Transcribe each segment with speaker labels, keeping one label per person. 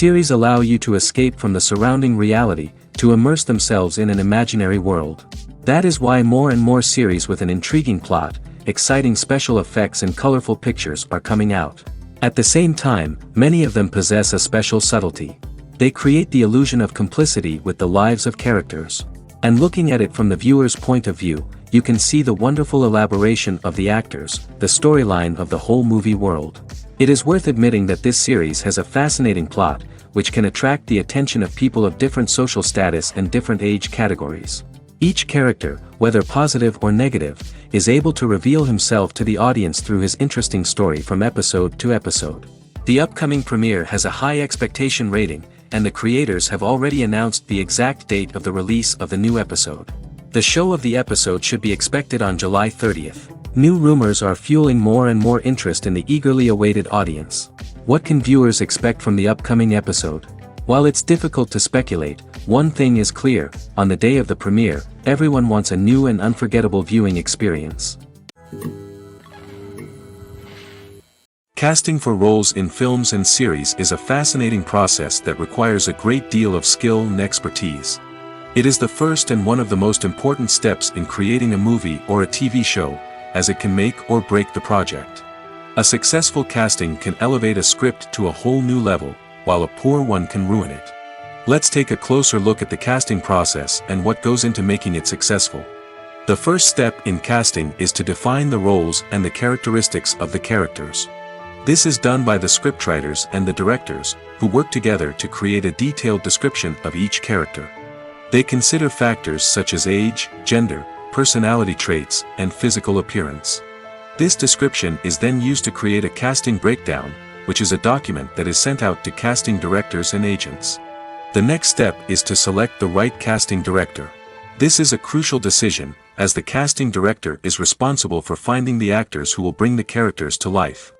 Speaker 1: Series allow you to escape from the surrounding reality, to immerse themselves in an imaginary world. That is why more and more series with an intriguing plot, exciting special effects and colorful pictures are coming out. At the same time, many of them possess a special subtlety. They create the illusion of complicity with the lives of characters. And looking at it from the viewer's point of view, you can see the wonderful elaboration of the actors, the storyline of the whole movie world. It is worth admitting that this series has a fascinating plot, which can attract the attention of people of different social status and different age categories. Each character, whether positive or negative, is able to reveal himself to the audience through his interesting story from episode to episode. The upcoming premiere has a high expectation rating, and the creators have already announced the exact date of the release of the new episode. The show of the episode should be expected on July 30th. New rumors are fueling more and more interest in the eagerly awaited audience. What can viewers expect from the upcoming episode? While it's difficult to speculate, one thing is clear: on the day of the premiere, everyone wants a new and unforgettable viewing experience. Casting for roles in films and series is a fascinating process that requires a great deal of skill and expertise. It is the first and one of the most important steps in creating a movie or a TV show, as it can make or break the project. A successful casting can elevate a script to a whole new level, while a poor one can ruin it. Let's take a closer look at the casting process and what goes into making it successful. The first step in casting is to define the roles and the characteristics of the characters. This is done by the scriptwriters and the directors, who work together to create a detailed description of each character. They consider factors such as age, gender, personality traits, and physical appearance. This description is then used to create a casting breakdown, which is a document that is sent out to casting directors and agents. The next step is to select the right casting director. This is a crucial decision, as the casting director is responsible for finding the actors who will bring the characters to life.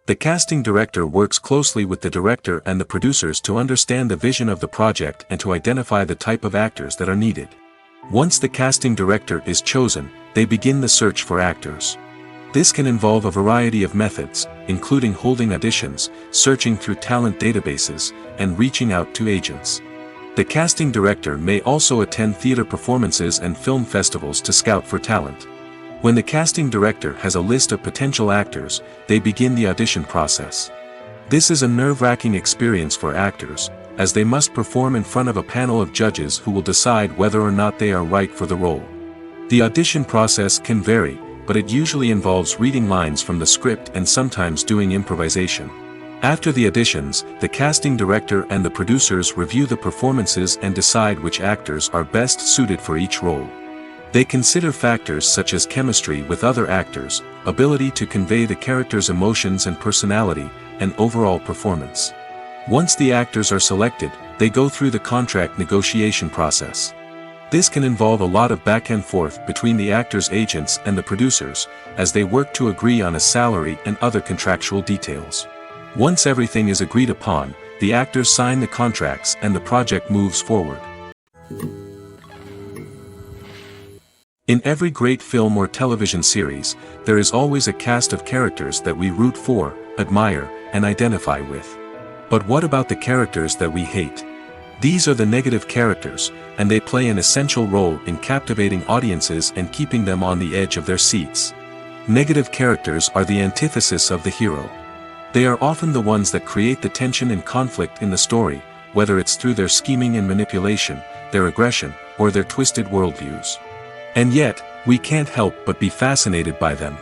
Speaker 1: The casting director works closely with the director and the producers to understand the vision of the project and to identify the type of actors that are needed. Once the casting director is chosen, they begin the search for actors. This can involve a variety of methods, including holding auditions, searching through talent databases, and reaching out to agents. The casting director may also attend theater performances and film festivals to scout for talent. When the casting director has a list of potential actors, they begin the audition process. This is a nerve-wracking experience for actors, as they must perform in front of a panel of judges who will decide whether or not they are right for the role. The audition process can vary, but it usually involves reading lines from the script and sometimes doing improvisation. After the auditions, the casting director and the producers review the performances and decide which actors are best suited for each role. They consider factors such as chemistry with other actors, ability to convey the character's emotions and personality, and overall performance. Once the actors are selected, they go through the contract negotiation process. This can involve a lot of back and forth between the actors' agents and the producers, as they work to agree on a salary and other contractual details. Once everything is agreed upon, the actors sign the contracts and the project moves forward. In every great film or television series, there is always a cast of characters that we root for, admire, and identify with. But what about the characters that we hate? These are the negative characters, and they play an essential role in captivating audiences and keeping them on the edge of their seats. Negative characters are the antithesis of the hero. They are often the ones that create the tension and conflict in the story, whether it's through their scheming and manipulation, their aggression, or their twisted worldviews. And yet, we can't help but be fascinated by them.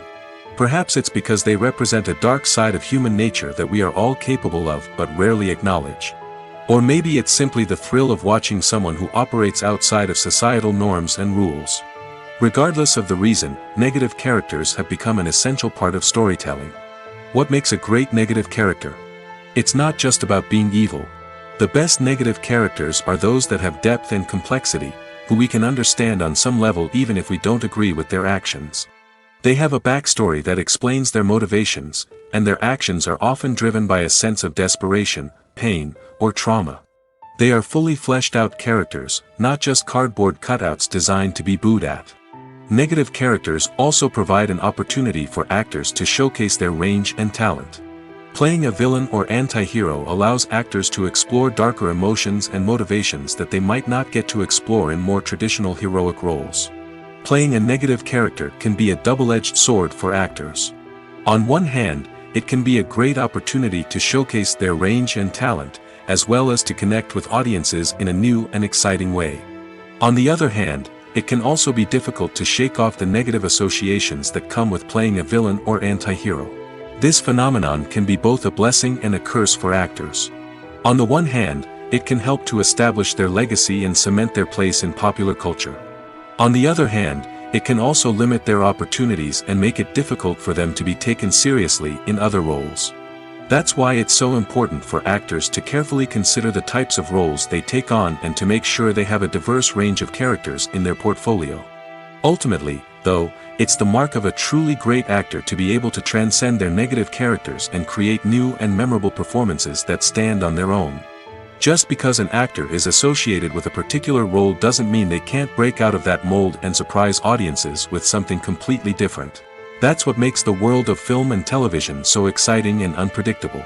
Speaker 1: Perhaps it's because they represent a dark side of human nature that we are all capable of but rarely acknowledge. Or maybe it's simply the thrill of watching someone who operates outside of societal norms and rules. Regardless of the reason, negative characters have become an essential part of storytelling. What makes a great negative character? It's not just about being evil. The best negative characters are those that have depth and complexity, who we can understand on some level even if we don't agree with their actions. They have a backstory that explains their motivations, and their actions are often driven by a sense of desperation, pain, or trauma. They are fully fleshed out characters, not just cardboard cutouts designed to be booed at. Negative characters also provide an opportunity for actors to showcase their range and talent. Playing a villain or anti-hero allows actors to explore darker emotions and motivations that they might not get to explore in more traditional heroic roles. Playing a negative character can be a double-edged sword for actors. On one hand, it can be a great opportunity to showcase their range and talent, as well as to connect with audiences in a new and exciting way. On the other hand, it can also be difficult to shake off the negative associations that come with playing a villain or anti-hero. This phenomenon can be both a blessing and a curse for actors. On the one hand, it can help to establish their legacy and cement their place in popular culture. On the other hand, it can also limit their opportunities and make it difficult for them to be taken seriously in other roles. That's why it's so important for actors to carefully consider the types of roles they take on and to make sure they have a diverse range of characters in their portfolio. Ultimately, though, it's the mark of a truly great actor to be able to transcend their negative characters and create new and memorable performances that stand on their own. Just because an actor is associated with a particular role doesn't mean they can't break out of that mold and surprise audiences with something completely different. That's what makes the world of film and television so exciting and unpredictable.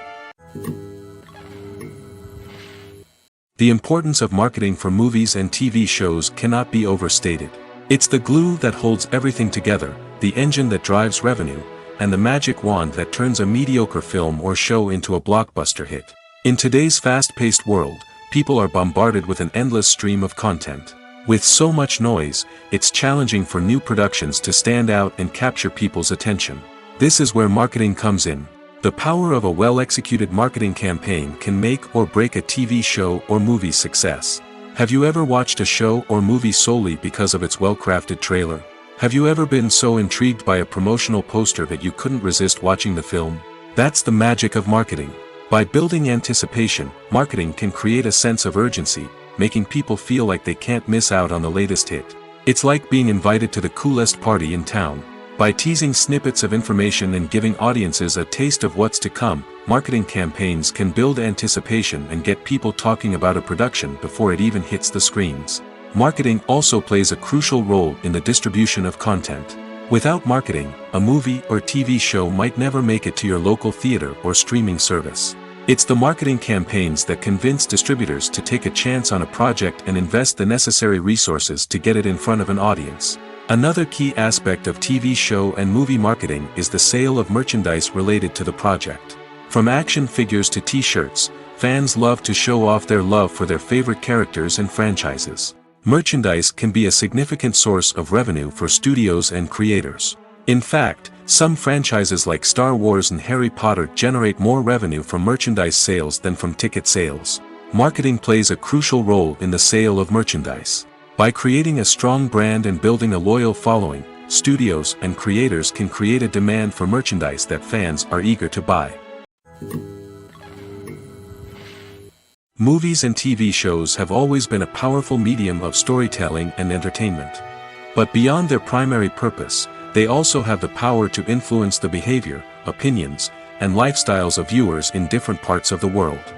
Speaker 1: The importance of marketing for movies and TV shows cannot be overstated. It's the glue that holds everything together, the engine that drives revenue, and the magic wand that turns a mediocre film or show into a blockbuster hit. In today's fast-paced world, people are bombarded with an endless stream of content. With so much noise, it's challenging for new productions to stand out and capture people's attention. This is where marketing comes in. The power of a well-executed marketing campaign can make or break a TV show or movie's success. Have you ever watched a show or movie solely because of its well-crafted trailer? Have you ever been so intrigued by a promotional poster that you couldn't resist watching the film? That's the magic of marketing. By building anticipation, marketing can create a sense of urgency, making people feel like they can't miss out on the latest hit. It's like being invited to the coolest party in town. By teasing snippets of information and giving audiences a taste of what's to come, marketing campaigns can build anticipation and get people talking about a production before it even hits the screens. Marketing also plays a crucial role in the distribution of content. Without marketing, a movie or TV show might never make it to your local theater or streaming service. It's the marketing campaigns that convince distributors to take a chance on a project and invest the necessary resources to get it in front of an audience. Another key aspect of TV show and movie marketing is the sale of merchandise related to the project. From action figures to t-shirts, fans love to show off their love for their favorite characters and franchises. Merchandise can be a significant source of revenue for studios and creators. In fact, some franchises like Star Wars and Harry Potter generate more revenue from merchandise sales than from ticket sales. Marketing plays a crucial role in the sale of merchandise. By creating a strong brand and building a loyal following, studios and creators can create a demand for merchandise that fans are eager to buy. Movies and TV shows have always been a powerful medium of storytelling and entertainment. But beyond their primary purpose, they also have the power to influence the behavior, opinions, and lifestyles of viewers in different parts of the world.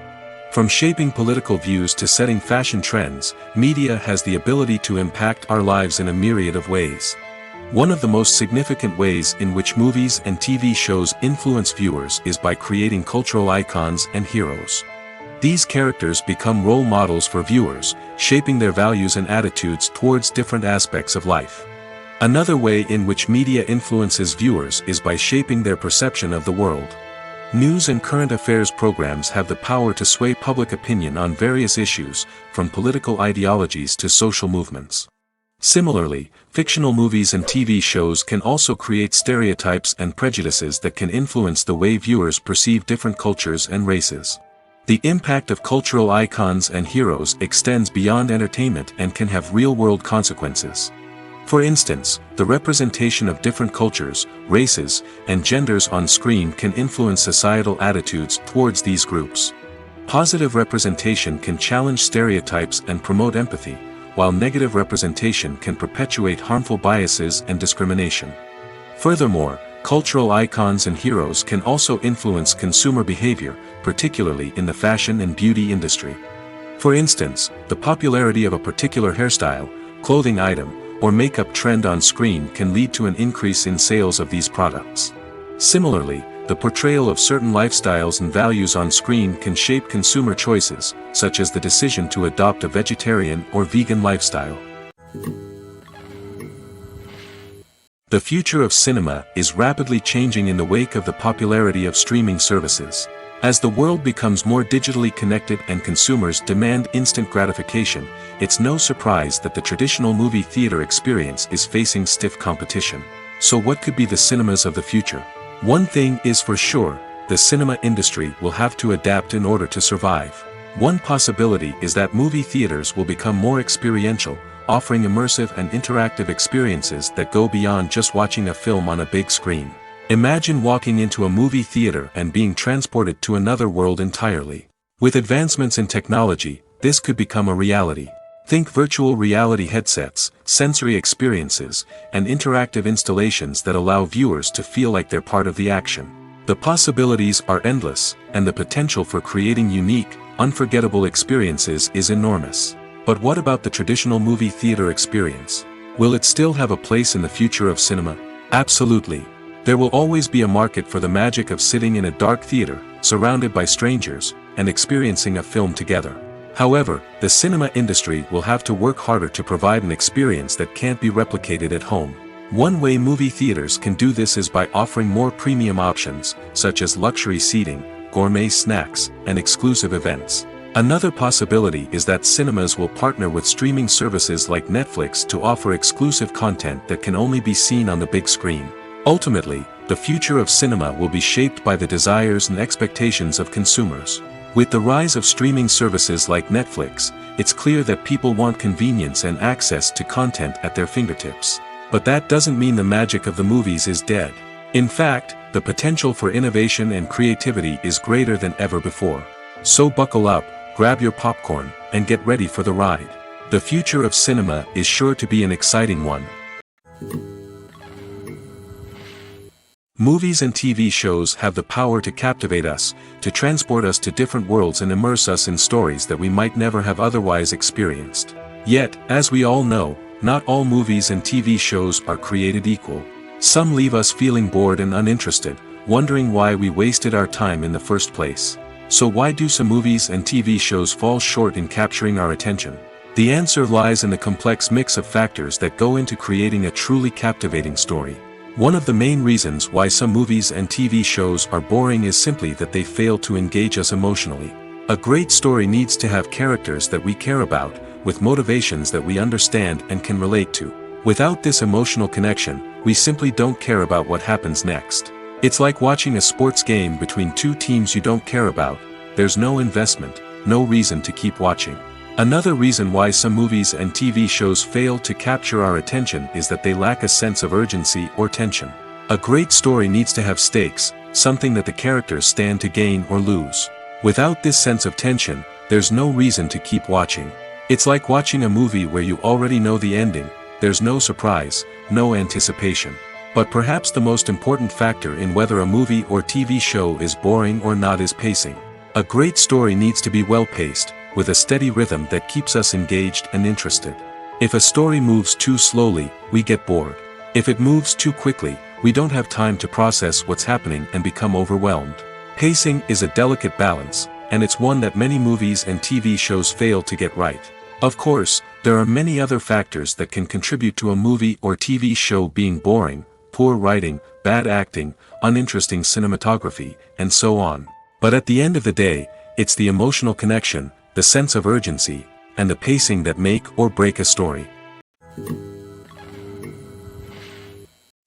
Speaker 1: From shaping political views to setting fashion trends, media has the ability to impact our lives in a myriad of ways. One of the most significant ways in which movies and TV shows influence viewers is by creating cultural icons and heroes. These characters become role models for viewers, shaping their values and attitudes towards different aspects of life. Another way in which media influences viewers is by shaping their perception of the world. News and current affairs programs have the power to sway public opinion on various issues, from political ideologies to social movements. Similarly, fictional movies and TV shows can also create stereotypes and prejudices that can influence the way viewers perceive different cultures and races. The impact of cultural icons and heroes extends beyond entertainment and can have real-world consequences. For instance, the representation of different cultures, races, and genders on screen can influence societal attitudes towards these groups. Positive representation can challenge stereotypes and promote empathy, while negative representation can perpetuate harmful biases and discrimination. Furthermore, cultural icons and heroes can also influence consumer behavior, particularly in the fashion and beauty industry. For instance, the popularity of a particular hairstyle, clothing item, or makeup trend on screen can lead to an increase in sales of these products. Similarly, the portrayal of certain lifestyles and values on screen can shape consumer choices, such as the decision to adopt a vegetarian or vegan lifestyle. The future of cinema is rapidly changing in the wake of the popularity of streaming services. As the world becomes more digitally connected and consumers demand instant gratification, it's no surprise that the traditional movie theater experience is facing stiff competition. So what could be the cinemas of the future? One thing is for sure, the cinema industry will have to adapt in order to survive. One possibility is that movie theaters will become more experiential, offering immersive and interactive experiences that go beyond just watching a film on a big screen. Imagine walking into a movie theater and being transported to another world entirely. With advancements in technology, this could become a reality. Think virtual reality headsets, sensory experiences, and interactive installations that allow viewers to feel like they're part of the action. The possibilities are endless, and the potential for creating unique, unforgettable experiences is enormous. But what about the traditional movie theater experience? Will it still have a place in the future of cinema? Absolutely. There will always be a market for the magic of sitting in a dark theater, surrounded by strangers, and experiencing a film together. However, the cinema industry will have to work harder to provide an experience that can't be replicated at home. One way movie theaters can do this is by offering more premium options, such as luxury seating, gourmet snacks, and exclusive events. Another possibility is that cinemas will partner with streaming services like Netflix to offer exclusive content that can only be seen on the big screen. Ultimately, the future of cinema will be shaped by the desires and expectations of consumers. With the rise of streaming services like Netflix, it's clear that people want convenience and access to content at their fingertips. But that doesn't mean the magic of the movies is dead. In fact, the potential for innovation and creativity is greater than ever before. So buckle up, grab your popcorn, and get ready for the ride. The future of cinema is sure to be an exciting one. Movies and TV shows have the power to captivate us, to transport us to different worlds and immerse us in stories that we might never have otherwise experienced. Yet, as we all know, not all movies and TV shows are created equal. Some leave us feeling bored and uninterested, wondering why we wasted our time in the first place. So why do some movies and TV shows fall short in capturing our attention? The answer lies in the complex mix of factors that go into creating a truly captivating story. One of the main reasons why some movies and TV shows are boring is simply that they fail to engage us emotionally. A great story needs to have characters that we care about, with motivations that we understand and can relate to. Without this emotional connection, we simply don't care about what happens next. It's like watching a sports game between two teams you don't care about. There's no investment, no reason to keep watching. Another reason why some movies and TV shows fail to capture our attention is that they lack a sense of urgency or tension. A great story needs to have stakes, something that the characters stand to gain or lose. Without this sense of tension, there's no reason to keep watching. It's like watching a movie where you already know the ending. There's no surprise, no anticipation. But perhaps the most important factor in whether a movie or TV show is boring or not is pacing. A great story needs to be well-paced, with a steady rhythm that keeps us engaged and interested. If a story moves too slowly, we get bored. If it moves too quickly, we don't have time to process what's happening and become overwhelmed. Pacing is a delicate balance, and it's one that many movies and TV shows fail to get right. Of course, there are many other factors that can contribute to a movie or TV show being boring: poor writing, bad acting, uninteresting cinematography, and so on. But at the end of the day, it's the emotional connection, the sense of urgency, and the pacing that make or break a story.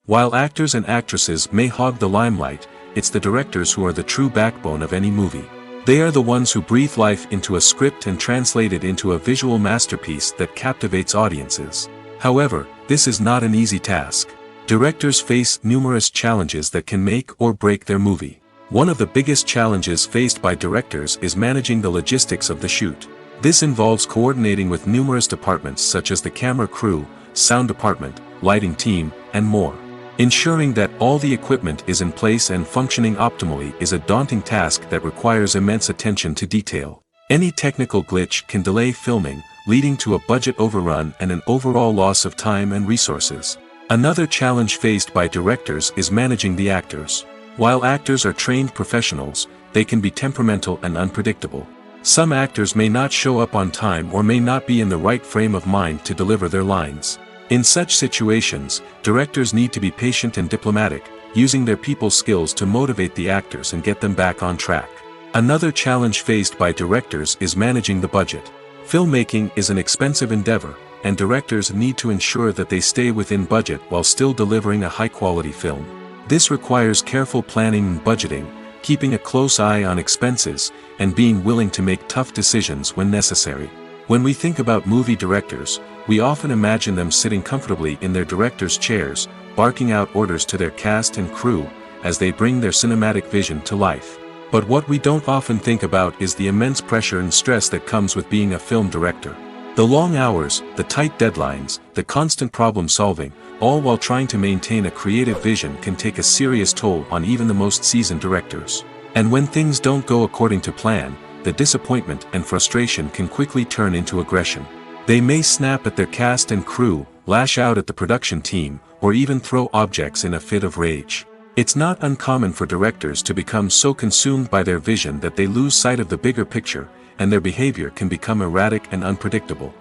Speaker 1: While actors and actresses may hog the limelight, it's the directors who are the true backbone of any movie. They are the ones who breathe life into a script and translate it into a visual masterpiece that captivates audiences. However, this is not an easy task. Directors face numerous challenges that can make or break their movie. One of the biggest challenges faced by directors is managing the logistics of the shoot. This involves coordinating with numerous departments such as the camera crew, sound department, lighting team, and more. Ensuring that all the equipment is in place and functioning optimally is a daunting task that requires immense attention to detail. Any technical glitch can delay filming, leading to a budget overrun and an overall loss of time and resources. Another challenge faced by directors is managing the actors. While actors are trained professionals, they can be temperamental and unpredictable. Some actors may not show up on time or may not be in the right frame of mind to deliver their lines. In such situations, directors need to be patient and diplomatic, using their people skills to motivate the actors and get them back on track. Another challenge faced by directors is managing the budget. Filmmaking is an expensive endeavor, and directors need to ensure that they stay within budget while still delivering a high-quality film. This requires careful planning and budgeting, keeping a close eye on expenses, and being willing to make tough decisions when necessary. When we think about movie directors, we often imagine them sitting comfortably in their director's chairs, barking out orders to their cast and crew, as they bring their cinematic vision to life. But what we don't often think about is the immense pressure and stress that comes with being a film director. The long hours, the tight deadlines, the constant problem solving, all while trying to maintain a creative vision can take a serious toll on even the most seasoned directors. And when things don't go according to plan, the disappointment and frustration can quickly turn into aggression. They may snap at their cast and crew, lash out at the production team, or even throw objects in a fit of rage. It's not uncommon for directors to become so consumed by their vision that they lose sight of the bigger picture, and their behavior can become erratic and unpredictable.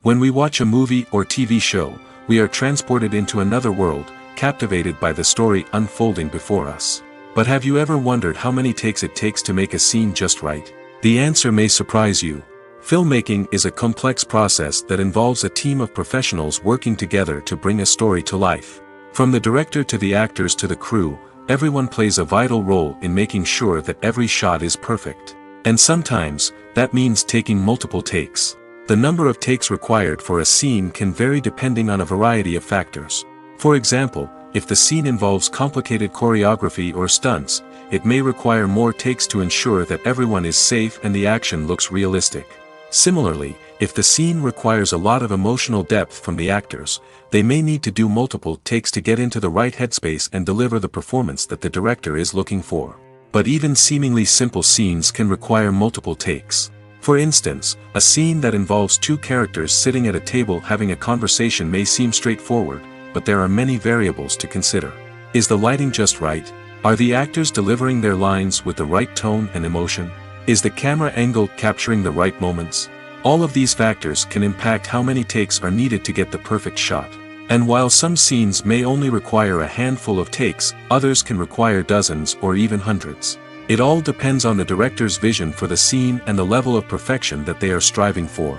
Speaker 1: When we watch a movie or TV show, we are transported into another world, captivated by the story unfolding before us. But have you ever wondered how many takes it takes to make a scene just right? The answer may surprise you. Filmmaking is a complex process that involves a team of professionals working together to bring a story to life. From the director to the actors to the crew, everyone plays a vital role in making sure that every shot is perfect. And sometimes, that means taking multiple takes. The number of takes required for a scene can vary depending on a variety of factors. For example, if the scene involves complicated choreography or stunts, it may require more takes to ensure that everyone is safe and the action looks realistic. Similarly, if the scene requires a lot of emotional depth from the actors, they may need to do multiple takes to get into the right headspace and deliver the performance that the director is looking for. But even seemingly simple scenes can require multiple takes. For instance, a scene that involves two characters sitting at a table having a conversation may seem straightforward, but there are many variables to consider. Is the lighting just right? Are the actors delivering their lines with the right tone and emotion? Is the camera angle capturing the right moments? All of these factors can impact how many takes are needed to get the perfect shot. And while some scenes may only require a handful of takes, others can require dozens or even hundreds. It all depends on the director's vision for the scene and the level of perfection that they are striving for.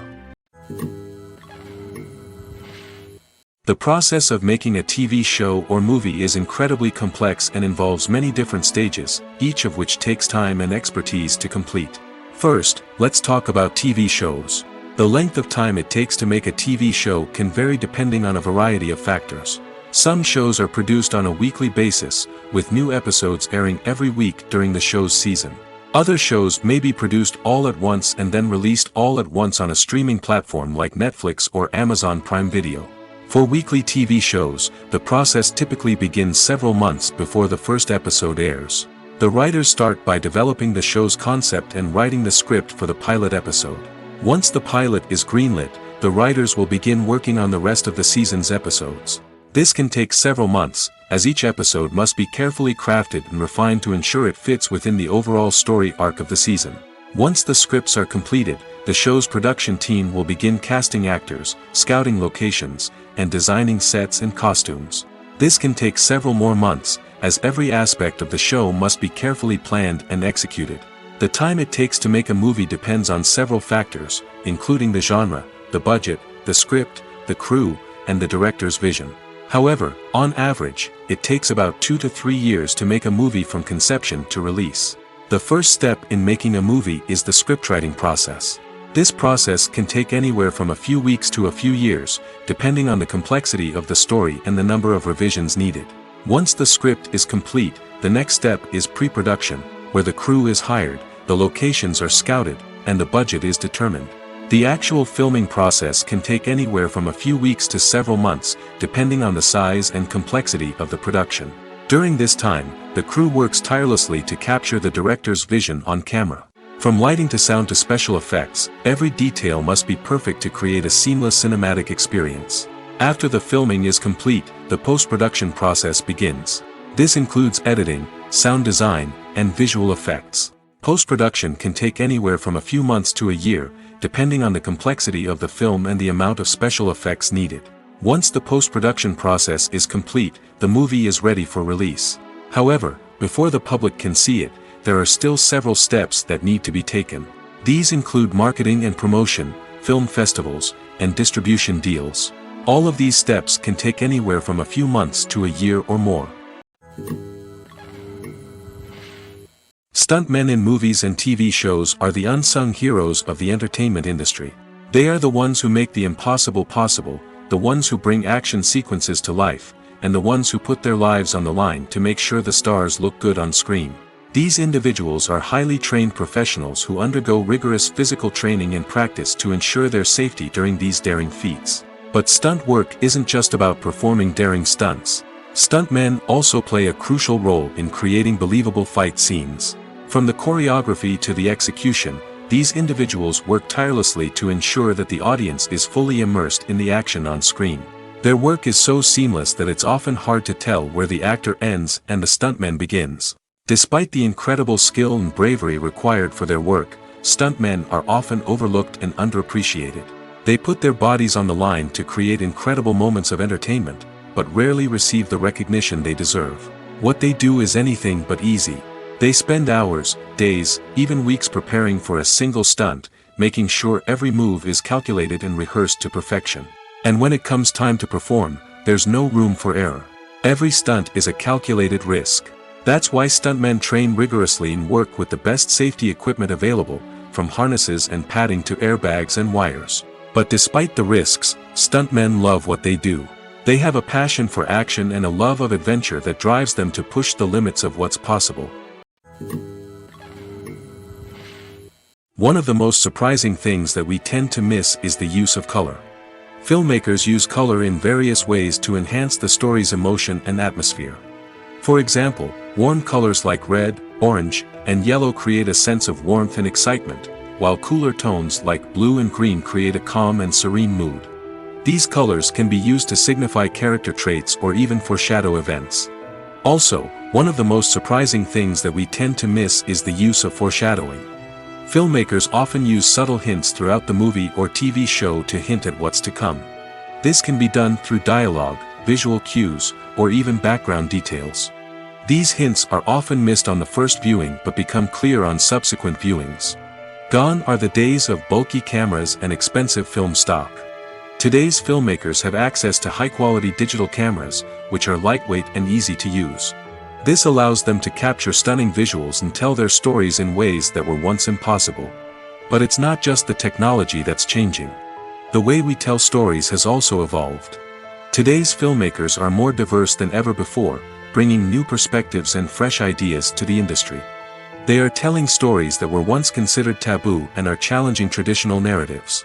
Speaker 1: The process of making a TV show or movie is incredibly complex and involves many different stages, each of which takes time and expertise to complete. First, let's talk about TV shows. The length of time it takes to make a TV show can vary depending on a variety of factors. Some shows are produced on a weekly basis, with new episodes airing every week during the show's season. Other shows may be produced all at once and then released all at once on a streaming platform like Netflix or Amazon Prime Video. For weekly TV shows, the process typically begins several months before the first episode airs. The writers start by developing the show's concept and writing the script for the pilot episode. Once the pilot is greenlit, the writers will begin working on the rest of the season's episodes. This can take several months, as each episode must be carefully crafted and refined to ensure it fits within the overall story arc of the season. Once the scripts are completed, the show's production team will begin casting actors, scouting locations, and designing sets and costumes. This can take several more months, as every aspect of the show must be carefully planned and executed. The time it takes to make a movie depends on several factors, including the genre, the budget, the script, the crew, and the director's vision. However, on average, it takes about 2 to 3 years to make a movie from conception to release. The first step in making a movie is the scriptwriting process. This process can take anywhere from a few weeks to a few years, depending on the complexity of the story and the number of revisions needed. Once the script is complete, the next step is pre-production, where the crew is hired, the locations are scouted, and the budget is determined. The actual filming process can take anywhere from a few weeks to several months, depending on the size and complexity of the production. During this time, the crew works tirelessly to capture the director's vision on camera. From lighting to sound to special effects, every detail must be perfect to create a seamless cinematic experience. After the filming is complete, the post-production process begins. This includes editing, sound design, and visual effects. Post-production can take anywhere from a few months to a year, depending on the complexity of the film and the amount of special effects needed. Once the post-production process is complete, the movie is ready for release. However, before the public can see it, there are still several steps that need to be taken. These include marketing and promotion, film festivals, and distribution deals. All of these steps can take anywhere from a few months to a year or more. Stuntmen in movies and TV shows are the unsung heroes of the entertainment industry. They are the ones who make the impossible possible, the ones who bring action sequences to life, and the ones who put their lives on the line to make sure the stars look good on screen. These individuals are highly trained professionals who undergo rigorous physical training and practice to ensure their safety during these daring feats. But stunt work isn't just about performing daring stunts. Stuntmen also play a crucial role in creating believable fight scenes. From the choreography to the execution, these individuals work tirelessly to ensure that the audience is fully immersed in the action on screen. Their work is so seamless that it's often hard to tell where the actor ends and the stuntman begins. Despite the incredible skill and bravery required for their work, stuntmen are often overlooked and underappreciated. They put their bodies on the line to create incredible moments of entertainment, but rarely receive the recognition they deserve. What they do is anything but easy. They spend hours, days, even weeks preparing for a single stunt, making sure every move is calculated and rehearsed to perfection. And when it comes time to perform, there's no room for error. Every stunt is a calculated risk. That's why stuntmen train rigorously and work with the best safety equipment available, from harnesses and padding to airbags and wires. But despite the risks, stuntmen love what they do. They have a passion for action and a love of adventure that drives them to push the limits of what's possible. One of the most surprising things that we tend to miss is the use of color. Filmmakers use color in various ways to enhance the story's emotion and atmosphere. For example, warm colors like red, orange, and yellow create a sense of warmth and excitement, while cooler tones like blue and green create a calm and serene mood. These colors can be used to signify character traits or even foreshadow events. Also, one of the most surprising things that we tend to miss is the use of foreshadowing. Filmmakers often use subtle hints throughout the movie or TV show to hint at what's to come. This can be done through dialogue, visual cues, or even background details. These hints are often missed on the first viewing but become clear on subsequent viewings. Gone are the days of bulky cameras and expensive film stock. Today's filmmakers have access to high-quality digital cameras, which are lightweight and easy to use. This allows them to capture stunning visuals and tell their stories in ways that were once impossible. But it's not just the technology that's changing. The way we tell stories has also evolved. Today's filmmakers are more diverse than ever before, bringing new perspectives and fresh ideas to the industry. They are telling stories that were once considered taboo and are challenging traditional narratives.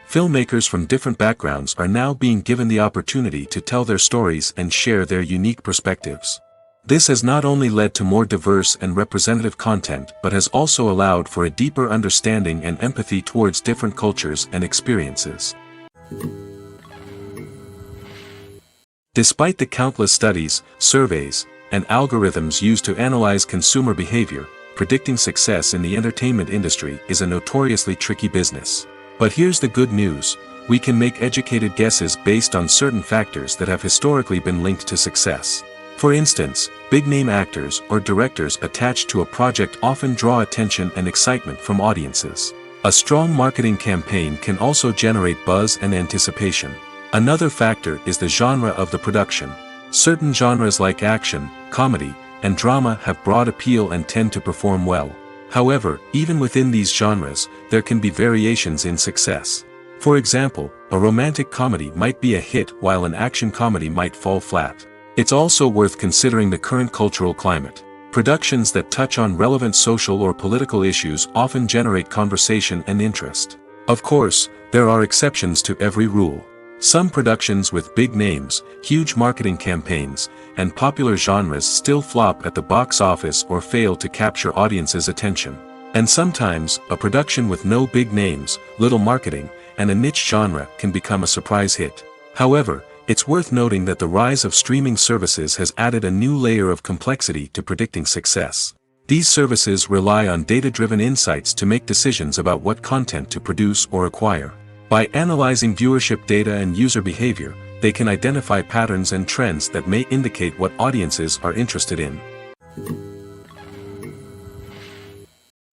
Speaker 1: Filmmakers from different backgrounds are now being given the opportunity to tell their stories and share their unique perspectives. This has not only led to more diverse and representative content but has also allowed for a deeper understanding and empathy towards different cultures and experiences. Despite the countless studies, surveys, and algorithms used to analyze consumer behavior, predicting success in the entertainment industry is a notoriously tricky business. But here's the good news: we can make educated guesses based on certain factors that have historically been linked to success. For instance, big-name actors or directors attached to a project often draw attention and excitement from audiences. A strong marketing campaign can also generate buzz and anticipation. Another factor is the genre of the production. Certain genres like action, comedy, and drama have broad appeal and tend to perform well. However, even within these genres, there can be variations in success. For example, a romantic comedy might be a hit while an action comedy might fall flat. It's also worth considering the current cultural climate. Productions that touch on relevant social or political issues often generate conversation and interest. Of course, there are exceptions to every rule. Some productions with big names, huge marketing campaigns, and popular genres still flop at the box office or fail to capture audiences' attention. And sometimes, a production with no big names, little marketing, and a niche genre can become a surprise hit. However, It's worth noting that the rise of streaming services has added a new layer of complexity to predicting success. These services rely on data-driven insights to make decisions about what content to produce or acquire. By analyzing viewership data and user behavior, they can identify patterns and trends that may indicate what audiences are interested in.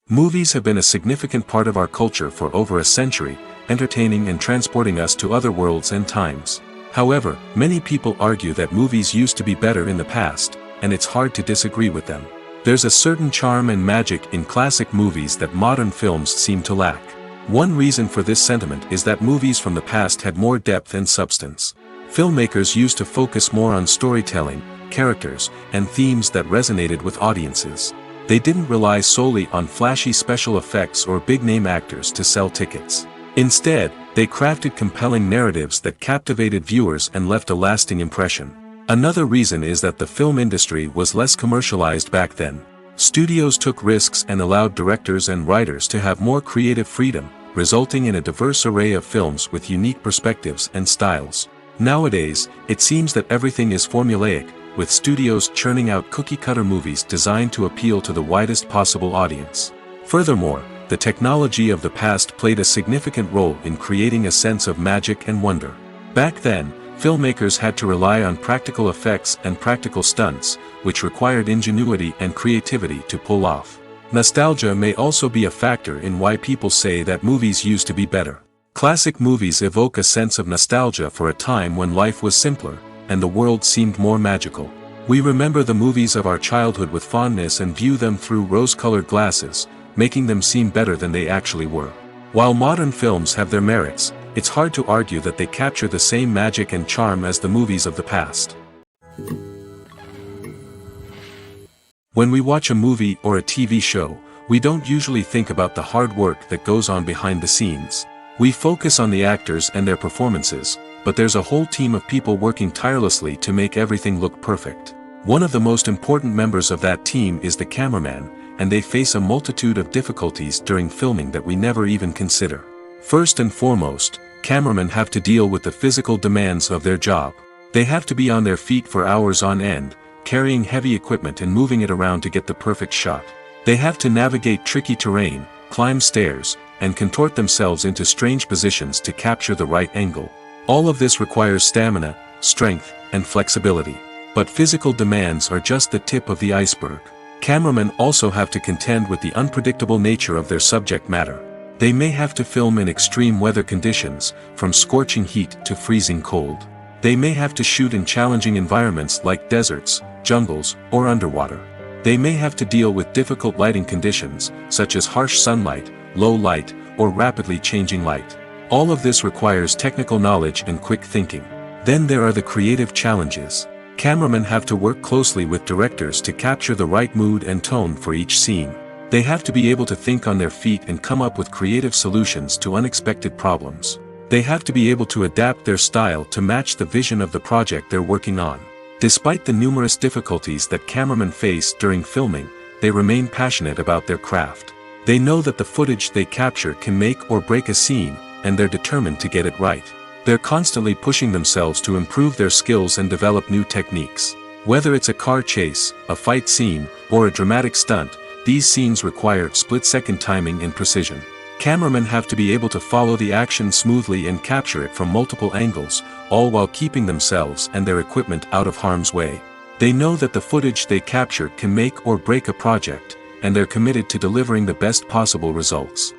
Speaker 1: Movies have been a significant part of our culture for over a century, entertaining and transporting us to other worlds and times. However, many people argue that movies used to be better in the past, and it's hard to disagree with them. There's a certain charm and magic in classic movies that modern films seem to lack. One reason for this sentiment is that movies from the past had more depth and substance. Filmmakers used to focus more on storytelling, characters, and themes that resonated with audiences. They didn't rely solely on flashy special effects or big-name actors to sell tickets. Instead, they crafted compelling narratives that captivated viewers and left a lasting impression. Another reason is that the film industry was less commercialized back then. Studios took risks and allowed directors and writers to have more creative freedom, resulting in a diverse array of films with unique perspectives and styles. Nowadays, it seems that everything is formulaic, with studios churning out cookie-cutter movies designed to appeal to the widest possible audience. Furthermore, the technology of the past played a significant role in creating a sense of magic and wonder. Back then, filmmakers had to rely on practical effects and practical stunts, which required ingenuity and creativity to pull off. Nostalgia may also be a factor in why people say that movies used to be better. Classic movies evoke a sense of nostalgia for a time when life was simpler, and the world seemed more magical. We remember the movies of our childhood with fondness and view them through rose-colored glasses, making them seem better than they actually were. While modern films have their merits, it's hard to argue that they capture the same magic and charm as the movies of the past. When we watch a movie or a TV show, we don't usually think about the hard work that goes on behind the scenes. We focus on the actors and their performances, but there's a whole team of people working tirelessly to make everything look perfect. One of the most important members of that team is the cameraman, and they face a multitude of difficulties during filming that we never even consider. First and foremost, cameramen have to deal with the physical demands of their job. They have to be on their feet for hours on end, carrying heavy equipment and moving it around to get the perfect shot. They have to navigate tricky terrain, climb stairs, and contort themselves into strange positions to capture the right angle. All of this requires stamina, strength, and flexibility. But physical demands are just the tip of the iceberg. Cameramen also have to contend with the unpredictable nature of their subject matter. They may have to film in extreme weather conditions, from scorching heat to freezing cold. They may have to shoot in challenging environments like deserts, jungles, or underwater. They may have to deal with difficult lighting conditions, such as harsh sunlight, low light, or rapidly changing light. All of this requires technical knowledge and quick thinking. Then there are the creative challenges. Cameramen have to work closely with directors to capture the right mood and tone for each scene. They have to be able to think on their feet and come up with creative solutions to unexpected problems. They have to be able to adapt their style to match the vision of the project they're working on. Despite the numerous difficulties that cameramen face during filming, they remain passionate about their craft. They know that the footage they capture can make or break a scene, and they're determined to get it right. They're constantly pushing themselves to improve their skills and develop new techniques. Whether it's a car chase, a fight scene, or a dramatic stunt, these scenes require split-second timing and precision. Cameramen have to be able to follow the action smoothly and capture it from multiple angles, all while keeping themselves and their equipment out of harm's way. They know that the footage they capture can make or break a project, and they're committed to delivering the best possible results.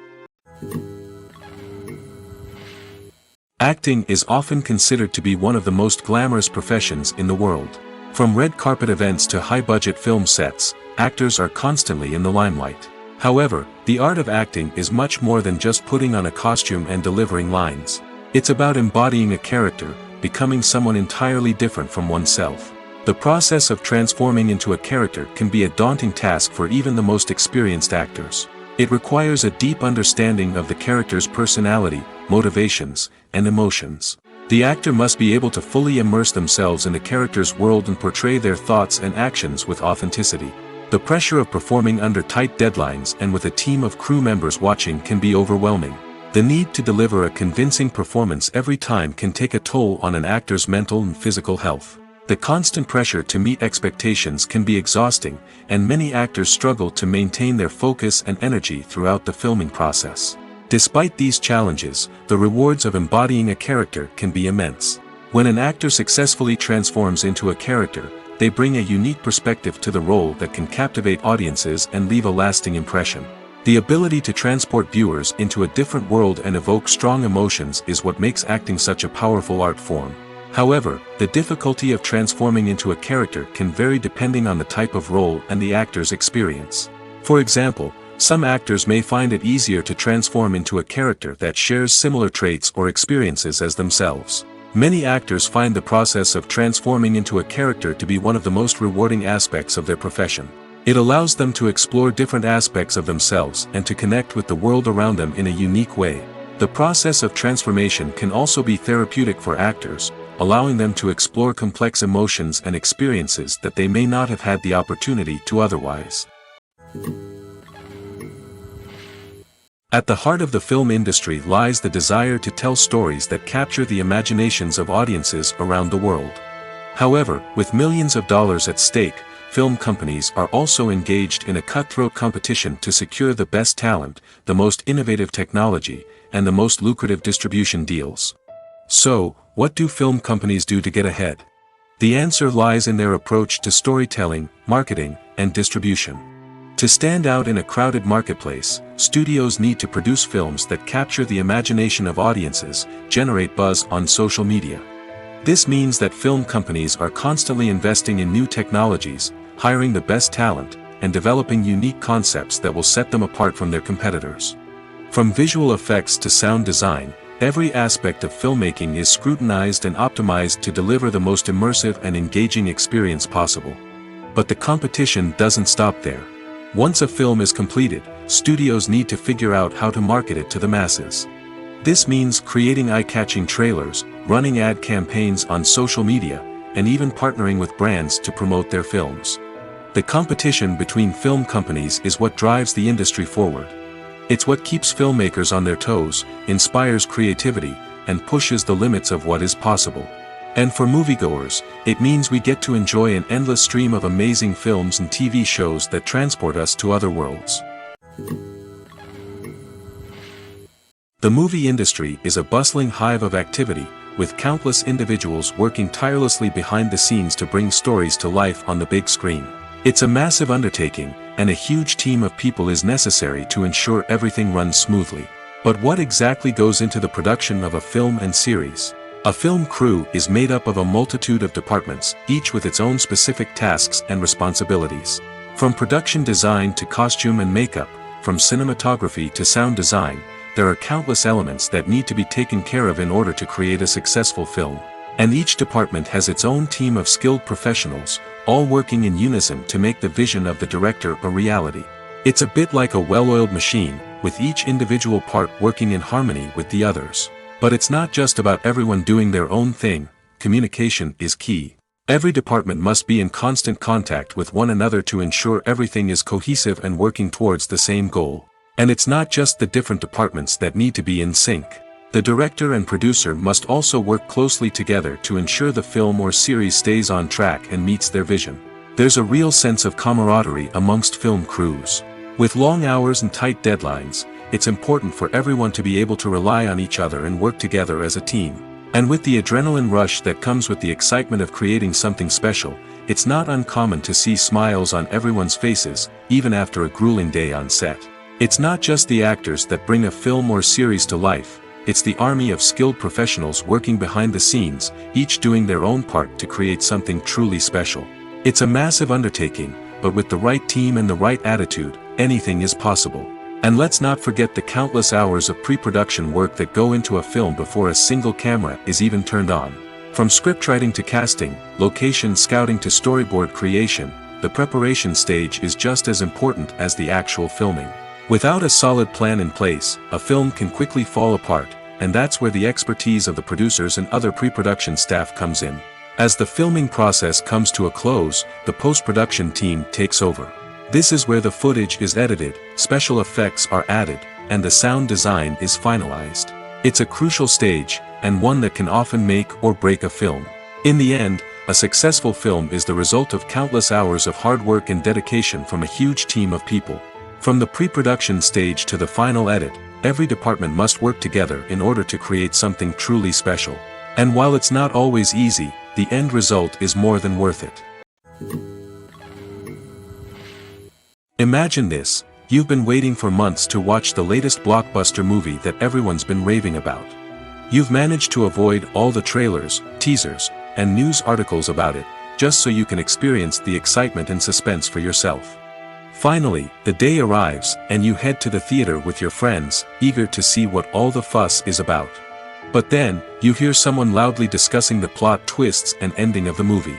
Speaker 1: Acting is often considered to be one of the most glamorous professions in the world. From red carpet events to high-budget film sets, actors are constantly in the limelight. However, the art of acting is much more than just putting on a costume and delivering lines. It's about embodying a character, becoming someone entirely different from oneself. The process of transforming into a character can be a daunting task for even the most experienced actors. It requires a deep understanding of the character's personality, motivations, and emotions. The actor must be able to fully immerse themselves in the character's world and portray their thoughts and actions with authenticity. The pressure of performing under tight deadlines and with a team of crew members watching can be overwhelming. The need to deliver a convincing performance every time can take a toll on an actor's mental and physical health. The constant pressure to meet expectations can be exhausting, and many actors struggle to maintain their focus and energy throughout the filming process. Despite these challenges, the rewards of embodying a character can be immense. When an actor successfully transforms into a character, they bring a unique perspective to the role that can captivate audiences and leave a lasting impression. The ability to transport viewers into a different world and evoke strong emotions is what makes acting such a powerful art form. However, the difficulty of transforming into a character can vary depending on the type of role and the actor's experience. For example, some actors may find it easier to transform into a character that shares similar traits or experiences as themselves. Many actors find the process of transforming into a character to be one of the most rewarding aspects of their profession. It allows them to explore different aspects of themselves and to connect with the world around them in a unique way. The process of transformation can also be therapeutic for actors, allowing them to explore complex emotions and experiences that they may not have had the opportunity to otherwise. At the heart of the film industry lies the desire to tell stories that capture the imaginations of audiences around the world. However, with millions of dollars at stake, film companies are also engaged in a cutthroat competition to secure the best talent, the most innovative technology, and the most lucrative distribution deals. So, what do film companies do to get ahead? The answer lies in their approach to storytelling, marketing, and distribution. To stand out in a crowded marketplace, studios need to produce films that capture the imagination of audiences, generate buzz on social media. This means that film companies are constantly investing in new technologies, hiring the best talent, and developing unique concepts that will set them apart from their competitors. From visual effects to sound design, every aspect of filmmaking is scrutinized and optimized to deliver the most immersive and engaging experience possible. But the competition doesn't stop there. Once a film is completed, studios need to figure out how to market it to the masses. This means creating eye-catching trailers, running ad campaigns on social media, and even partnering with brands to promote their films. The competition between film companies is what drives the industry forward. It's what keeps filmmakers on their toes, inspires creativity, and pushes the limits of what is possible. And for moviegoers, it means we get to enjoy an endless stream of amazing films and TV shows that transport us to other worlds. The movie industry is a bustling hive of activity, with countless individuals working tirelessly behind the scenes to bring stories to life on the big screen. It's a massive undertaking, and a huge team of people is necessary to ensure everything runs smoothly. But what exactly goes into the production of a film and series? A film crew is made up of a multitude of departments, each with its own specific tasks and responsibilities. From production design to costume and makeup, from cinematography to sound design, there are countless elements that need to be taken care of in order to create a successful film. And each department has its own team of skilled professionals, all working in unison to make the vision of the director a reality. It's a bit like a well-oiled machine, with each individual part working in harmony with the others. But it's not just about everyone doing their own thing. Communication is key. Every department must be in constant contact with one another to ensure everything is cohesive and working towards the same goal. And it's not just the different departments that need to be in sync. The director and producer must also work closely together to ensure the film or series stays on track and meets their vision. There's a real sense of camaraderie amongst film crews. With long hours and tight deadlines, it's important for everyone to be able to rely on each other and work together as a team. And with the adrenaline rush that comes with the excitement of creating something special, it's not uncommon to see smiles on everyone's faces, even after a grueling day on set. It's not just the actors that bring a film or series to life. It's the army of skilled professionals working behind the scenes, each doing their own part to create something truly special. It's a massive undertaking, but with the right team and the right attitude, anything is possible. And let's not forget the countless hours of pre-production work that go into a film before a single camera is even turned on. From scriptwriting to casting, location scouting to storyboard creation, the preparation stage is just as important as the actual filming. Without a solid plan in place, a film can quickly fall apart, and that's where the expertise of the producers and other pre-production staff comes in. As the filming process comes to a close, the post-production team takes over. This is where the footage is edited, special effects are added, and the sound design is finalized. It's a crucial stage, and one that can often make or break a film. In the end, a successful film is the result of countless hours of hard work and dedication from a huge team of people. From the pre-production stage to the final edit, every department must work together in order to create something truly special. And while it's not always easy, the end result is more than worth it. Imagine this: you've been waiting for months to watch the latest blockbuster movie that everyone's been raving about. You've managed to avoid all the trailers, teasers, and news articles about it, just so you can experience the excitement and suspense for yourself. Finally, the day arrives, and you head to the theater with your friends, eager to see what all the fuss is about. But then, you hear someone loudly discussing the plot twists and ending of the movie.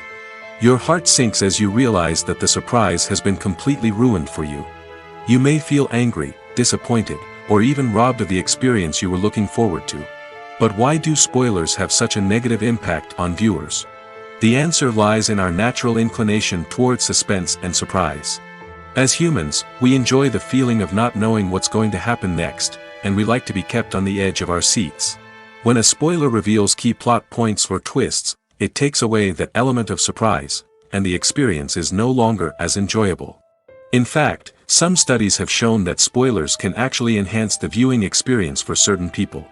Speaker 1: Your heart sinks as you realize that the surprise has been completely ruined for you. You may feel angry, disappointed, or even robbed of the experience you were looking forward to. But why do spoilers have such a negative impact on viewers? The answer lies in our natural inclination toward suspense and surprise. As humans, we enjoy the feeling of not knowing what's going to happen next, and we like to be kept on the edge of our seats. When a spoiler reveals key plot points or twists, it takes away that element of surprise, and the experience is no longer as enjoyable. In fact, some studies have shown that spoilers can actually enhance the viewing experience for certain people.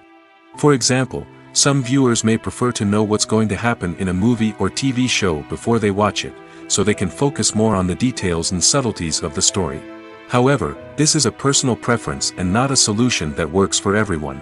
Speaker 1: For example, some viewers may prefer to know what's going to happen in a movie or TV show before they watch it, so they can focus more on the details and subtleties of the story. However, this is a personal preference and not a solution that works for everyone.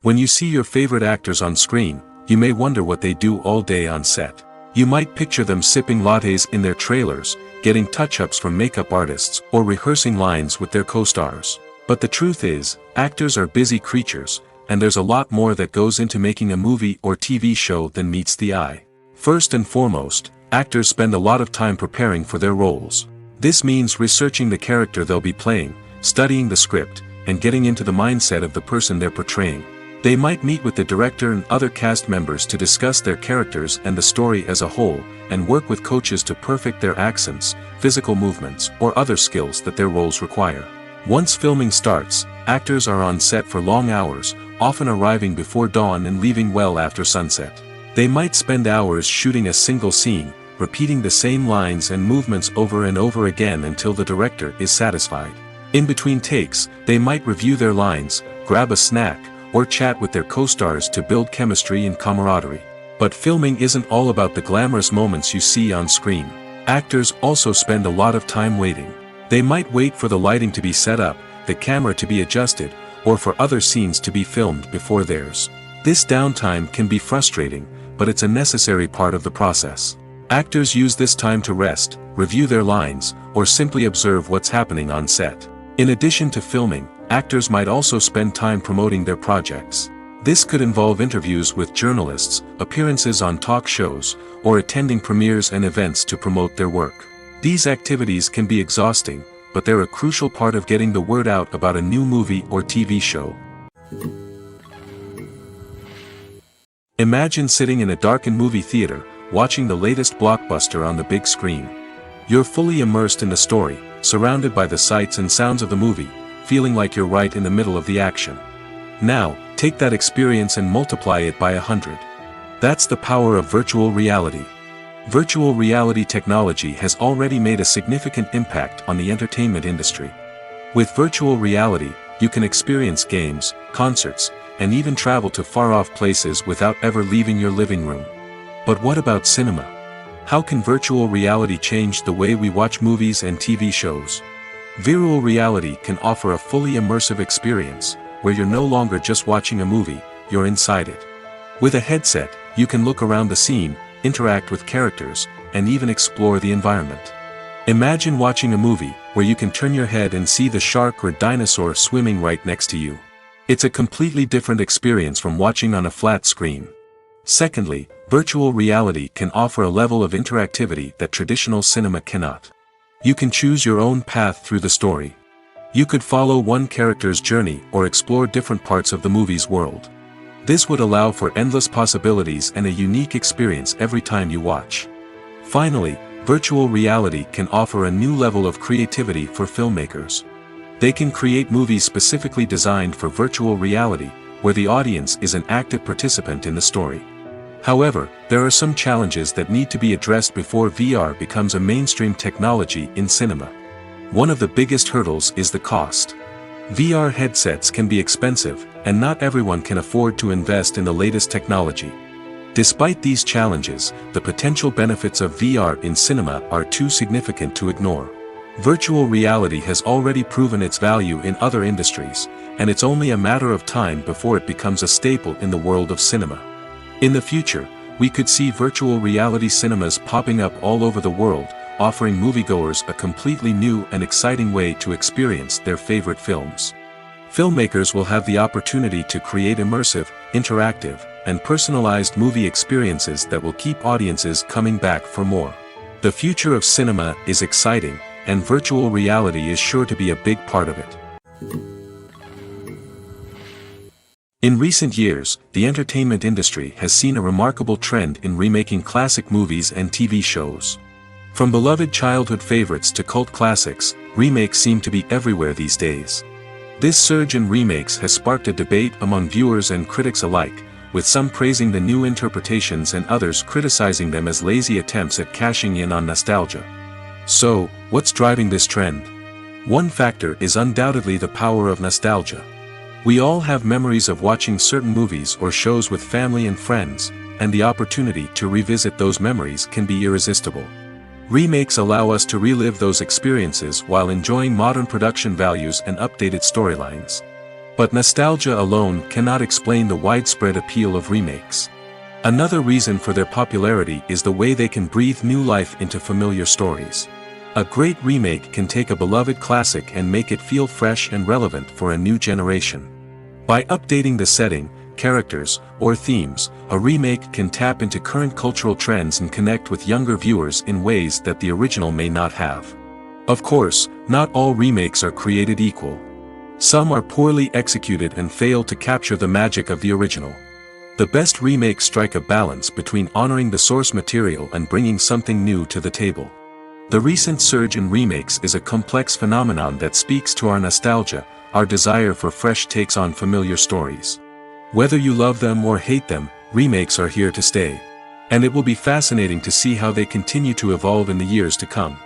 Speaker 1: When you see your favorite actors on screen, you may wonder what they do all day on set. You might picture them sipping lattes in their trailers, getting touch-ups from makeup artists, or rehearsing lines with their co-stars. But the truth is, actors are busy creatures, and there's a lot more that goes into making a movie or TV show than meets the eye. First and foremost, actors spend a lot of time preparing for their roles. This means researching the character they'll be playing, studying the script, and getting into the mindset of the person they're portraying. They might meet with the director and other cast members to discuss their characters and the story as a whole, and work with coaches to perfect their accents, physical movements, or other skills that their roles require. Once filming starts, actors are on set for long hours, often arriving before dawn and leaving well after sunset. They might spend hours shooting a single scene, repeating the same lines and movements over and over again until the director is satisfied. In between takes, they might review their lines, grab a snack, or chat with their co-stars to build chemistry and camaraderie. But filming isn't all about the glamorous moments you see on screen. Actors also spend a lot of time waiting. They might wait for the lighting to be set up, the camera to be adjusted, or for other scenes to be filmed before theirs. This downtime can be frustrating, but it's a necessary part of the process. Actors use this time to rest, review their lines, or simply observe what's happening on set. In addition to filming, actors might also spend time promoting their projects. This could involve interviews with journalists, appearances on talk shows, or attending premieres and events to promote their work. These activities can be exhausting, but they're a crucial part of getting the word out about a new movie or TV show. Imagine sitting in a darkened movie theater, watching the latest blockbuster on the big screen. You're fully immersed in the story, surrounded by the sights and sounds of the movie, feeling like you're right in the middle of the action. Now, take that experience and multiply it by 100. That's the power of virtual reality. Virtual reality technology has already made a significant impact on the entertainment industry. With virtual reality, you can experience games, concerts, and even travel to far-off places without ever leaving your living room. But what about cinema? How can virtual reality change the way we watch movies and TV shows? Virtual reality can offer a fully immersive experience, where you're no longer just watching a movie, you're inside it. With a headset, you can look around the scene, interact with characters, and even explore the environment. Imagine watching a movie, where you can turn your head and see the shark or dinosaur swimming right next to you. It's a completely different experience from watching on a flat screen. Secondly, virtual reality can offer a level of interactivity that traditional cinema cannot. You can choose your own path through the story. You could follow one character's journey or explore different parts of the movie's world. This would allow for endless possibilities and a unique experience every time you watch. Finally, Virtual reality can offer a new level of creativity for filmmakers. They can create movies specifically designed for virtual reality, where the audience is an active participant in the story. However, there are some challenges that need to be addressed before VR becomes a mainstream technology in cinema. One of the biggest hurdles is the cost. VR headsets can be expensive, and not everyone can afford to invest in the latest technology. Despite these challenges, the potential benefits of VR in cinema are too significant to ignore. Virtual reality has already proven its value in other industries, and it's only a matter of time before it becomes a staple in the world of cinema. In the future, we could see virtual reality cinemas popping up all over the world, offering moviegoers a completely new and exciting way to experience their favorite films. Filmmakers will have the opportunity to create immersive, interactive, and personalized movie experiences that will keep audiences coming back for more. The future of cinema is exciting, and virtual reality is sure to be a big part of it. In recent years, the entertainment industry has seen a remarkable trend in remaking classic movies and TV shows. From beloved childhood favorites to cult classics, remakes seem to be everywhere these days. This surge in remakes has sparked a debate among viewers and critics alike, with some praising the new interpretations and others criticizing them as lazy attempts at cashing in on nostalgia. So, what's driving this trend? One factor is undoubtedly the power of nostalgia. We all have memories of watching certain movies or shows with family and friends, and the opportunity to revisit those memories can be irresistible. Remakes allow us to relive those experiences while enjoying modern production values and updated storylines. But nostalgia alone cannot explain the widespread appeal of remakes. Another reason for their popularity is the way they can breathe new life into familiar stories. A great remake can take a beloved classic and make it feel fresh and relevant for a new generation. By updating the setting, characters, or themes, a remake can tap into current cultural trends and connect with younger viewers in ways that the original may not have. Of course, not all remakes are created equal. Some are poorly executed and fail to capture the magic of the original. The best remakes strike a balance between honoring the source material and bringing something new to the table. The recent surge in remakes is a complex phenomenon that speaks to our nostalgia, our desire for fresh takes on familiar stories. Whether you love them or hate them, remakes are here to stay. And it will be fascinating to see how they continue to evolve in the years to come.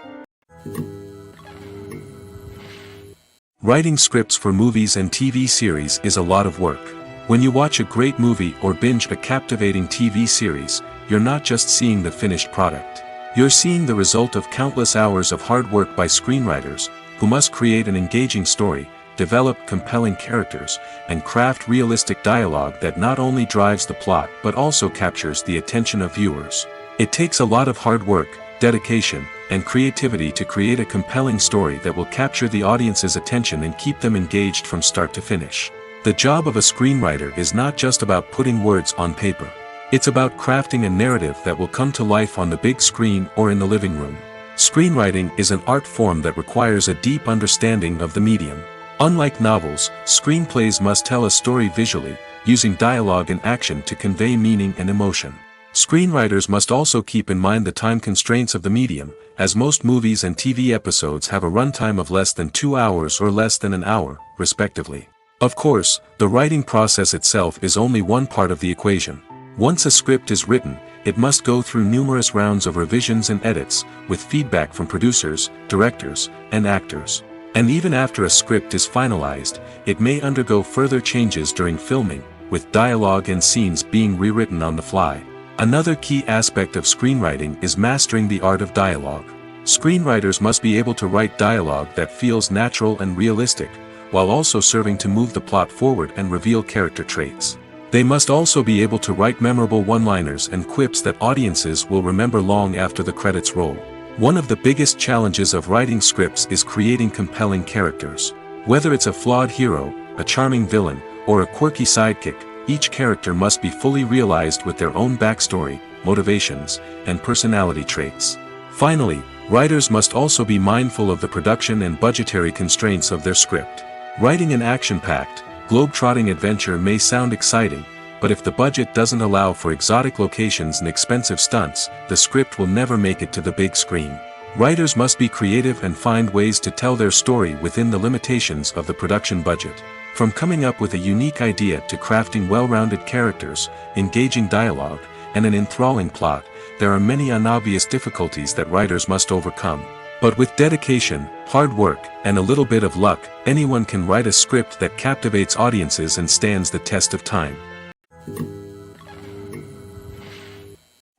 Speaker 1: Writing scripts for movies and TV series is a lot of work. When you watch a great movie or binge a captivating TV series, you're not just seeing the finished product. You're seeing the result of countless hours of hard work by screenwriters, who must create an engaging story, develop compelling characters, and craft realistic dialogue that not only drives the plot but also captures the attention of viewers. It takes a lot of hard work, dedication, and creativity to create a compelling story that will capture the audience's attention and keep them engaged from start to finish. The job of a screenwriter is not just about putting words on paper. It's about crafting a narrative that will come to life on the big screen or in the living room. Screenwriting is an art form that requires a deep understanding of the medium. Unlike novels, screenplays must tell a story visually, using dialogue and action to convey meaning and emotion. Screenwriters must also keep in mind the time constraints of the medium, as most movies and TV episodes have a runtime of less than 2 hours or less than an hour, respectively. Of course, the writing process itself is only one part of the equation. Once a script is written, it must go through numerous rounds of revisions and edits, with feedback from producers, directors, and actors. And even after a script is finalized, it may undergo further changes during filming, with dialogue and scenes being rewritten on the fly. Another key aspect of screenwriting is mastering the art of dialogue. Screenwriters must be able to write dialogue that feels natural and realistic, while also serving to move the plot forward and reveal character traits. They must also be able to write memorable one-liners and quips that audiences will remember long after the credits roll. One of the biggest challenges of writing scripts is creating compelling characters. Whether it's a flawed hero, a charming villain, or a quirky sidekick, each character must be fully realized with their own backstory, motivations, and personality traits. Finally, writers must also be mindful of the production and budgetary constraints of their script. Writing an action-packed, globe-trotting adventure may sound exciting, but if the budget doesn't allow for exotic locations and expensive stunts, the script will never make it to the big screen. Writers must be creative and find ways to tell their story within the limitations of the production budget. From coming up with a unique idea to crafting well-rounded characters, engaging dialogue, and an enthralling plot, there are many unobvious difficulties that writers must overcome. But with dedication, hard work, and a little bit of luck, anyone can write a script that captivates audiences and stands the test of time.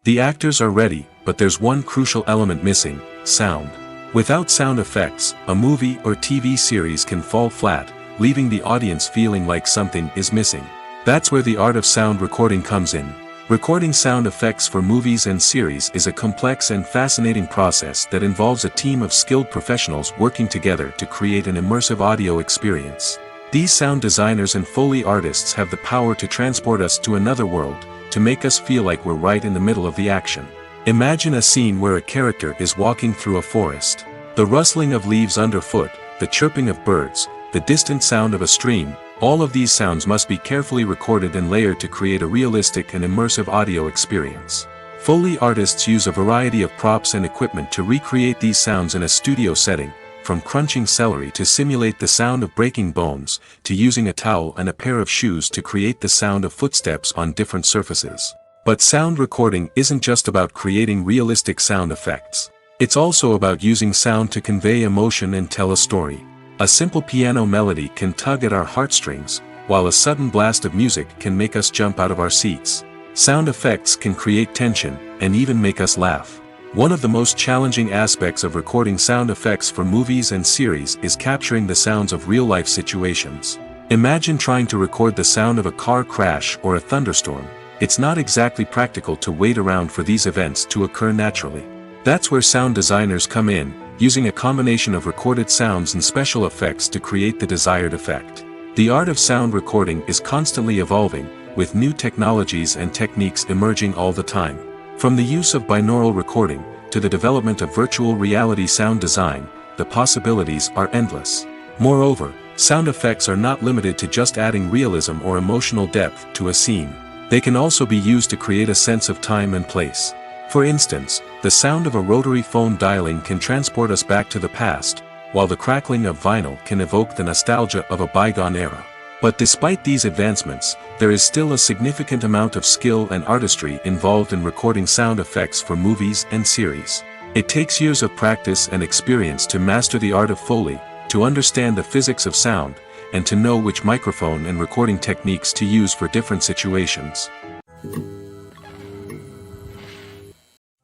Speaker 1: The actors are ready, but there's one crucial element missing: sound. Without sound effects, a movie or TV series can fall flat, leaving the audience feeling like something is missing. That's where the art of sound recording comes in. Recording sound effects for movies and series is a complex and fascinating process that involves a team of skilled professionals working together to create an immersive audio experience. These sound designers and Foley artists have the power to transport us to another world, to make us feel like we're right in the middle of the action. Imagine a scene where a character is walking through a forest. The rustling of leaves underfoot, the chirping of birds, the distant sound of a stream, all of these sounds must be carefully recorded and layered to create a realistic and immersive audio experience. Foley artists use a variety of props and equipment to recreate these sounds in a studio setting, from crunching celery to simulate the sound of breaking bones, to using a towel and a pair of shoes to create the sound of footsteps on different surfaces. But sound recording isn't just about creating realistic sound effects. It's also about using sound to convey emotion and tell a story. A simple piano melody can tug at our heartstrings, while a sudden blast of music can make us jump out of our seats. Sound effects can create tension, and even make us laugh. One of the most challenging aspects of recording sound effects for movies and series is capturing the sounds of real-life situations. Imagine trying to record the sound of a car crash or a thunderstorm. It's not exactly practical to wait around for these events to occur naturally. That's where sound designers come in, using a combination of recorded sounds and special effects to create the desired effect. The art of sound recording is constantly evolving, with new technologies and techniques emerging all the time. From the use of binaural recording, to the development of virtual reality sound design, the possibilities are endless. Moreover, sound effects are not limited to just adding realism or emotional depth to a scene. They can also be used to create a sense of time and place. For instance, the sound of a rotary phone dialing can transport us back to the past, while the crackling of vinyl can evoke the nostalgia of a bygone era. But despite these advancements, there is still a significant amount of skill and artistry involved in recording sound effects for movies and series. It takes years of practice and experience to master the art of Foley, to understand the physics of sound, and to know which microphone and recording techniques to use for different situations.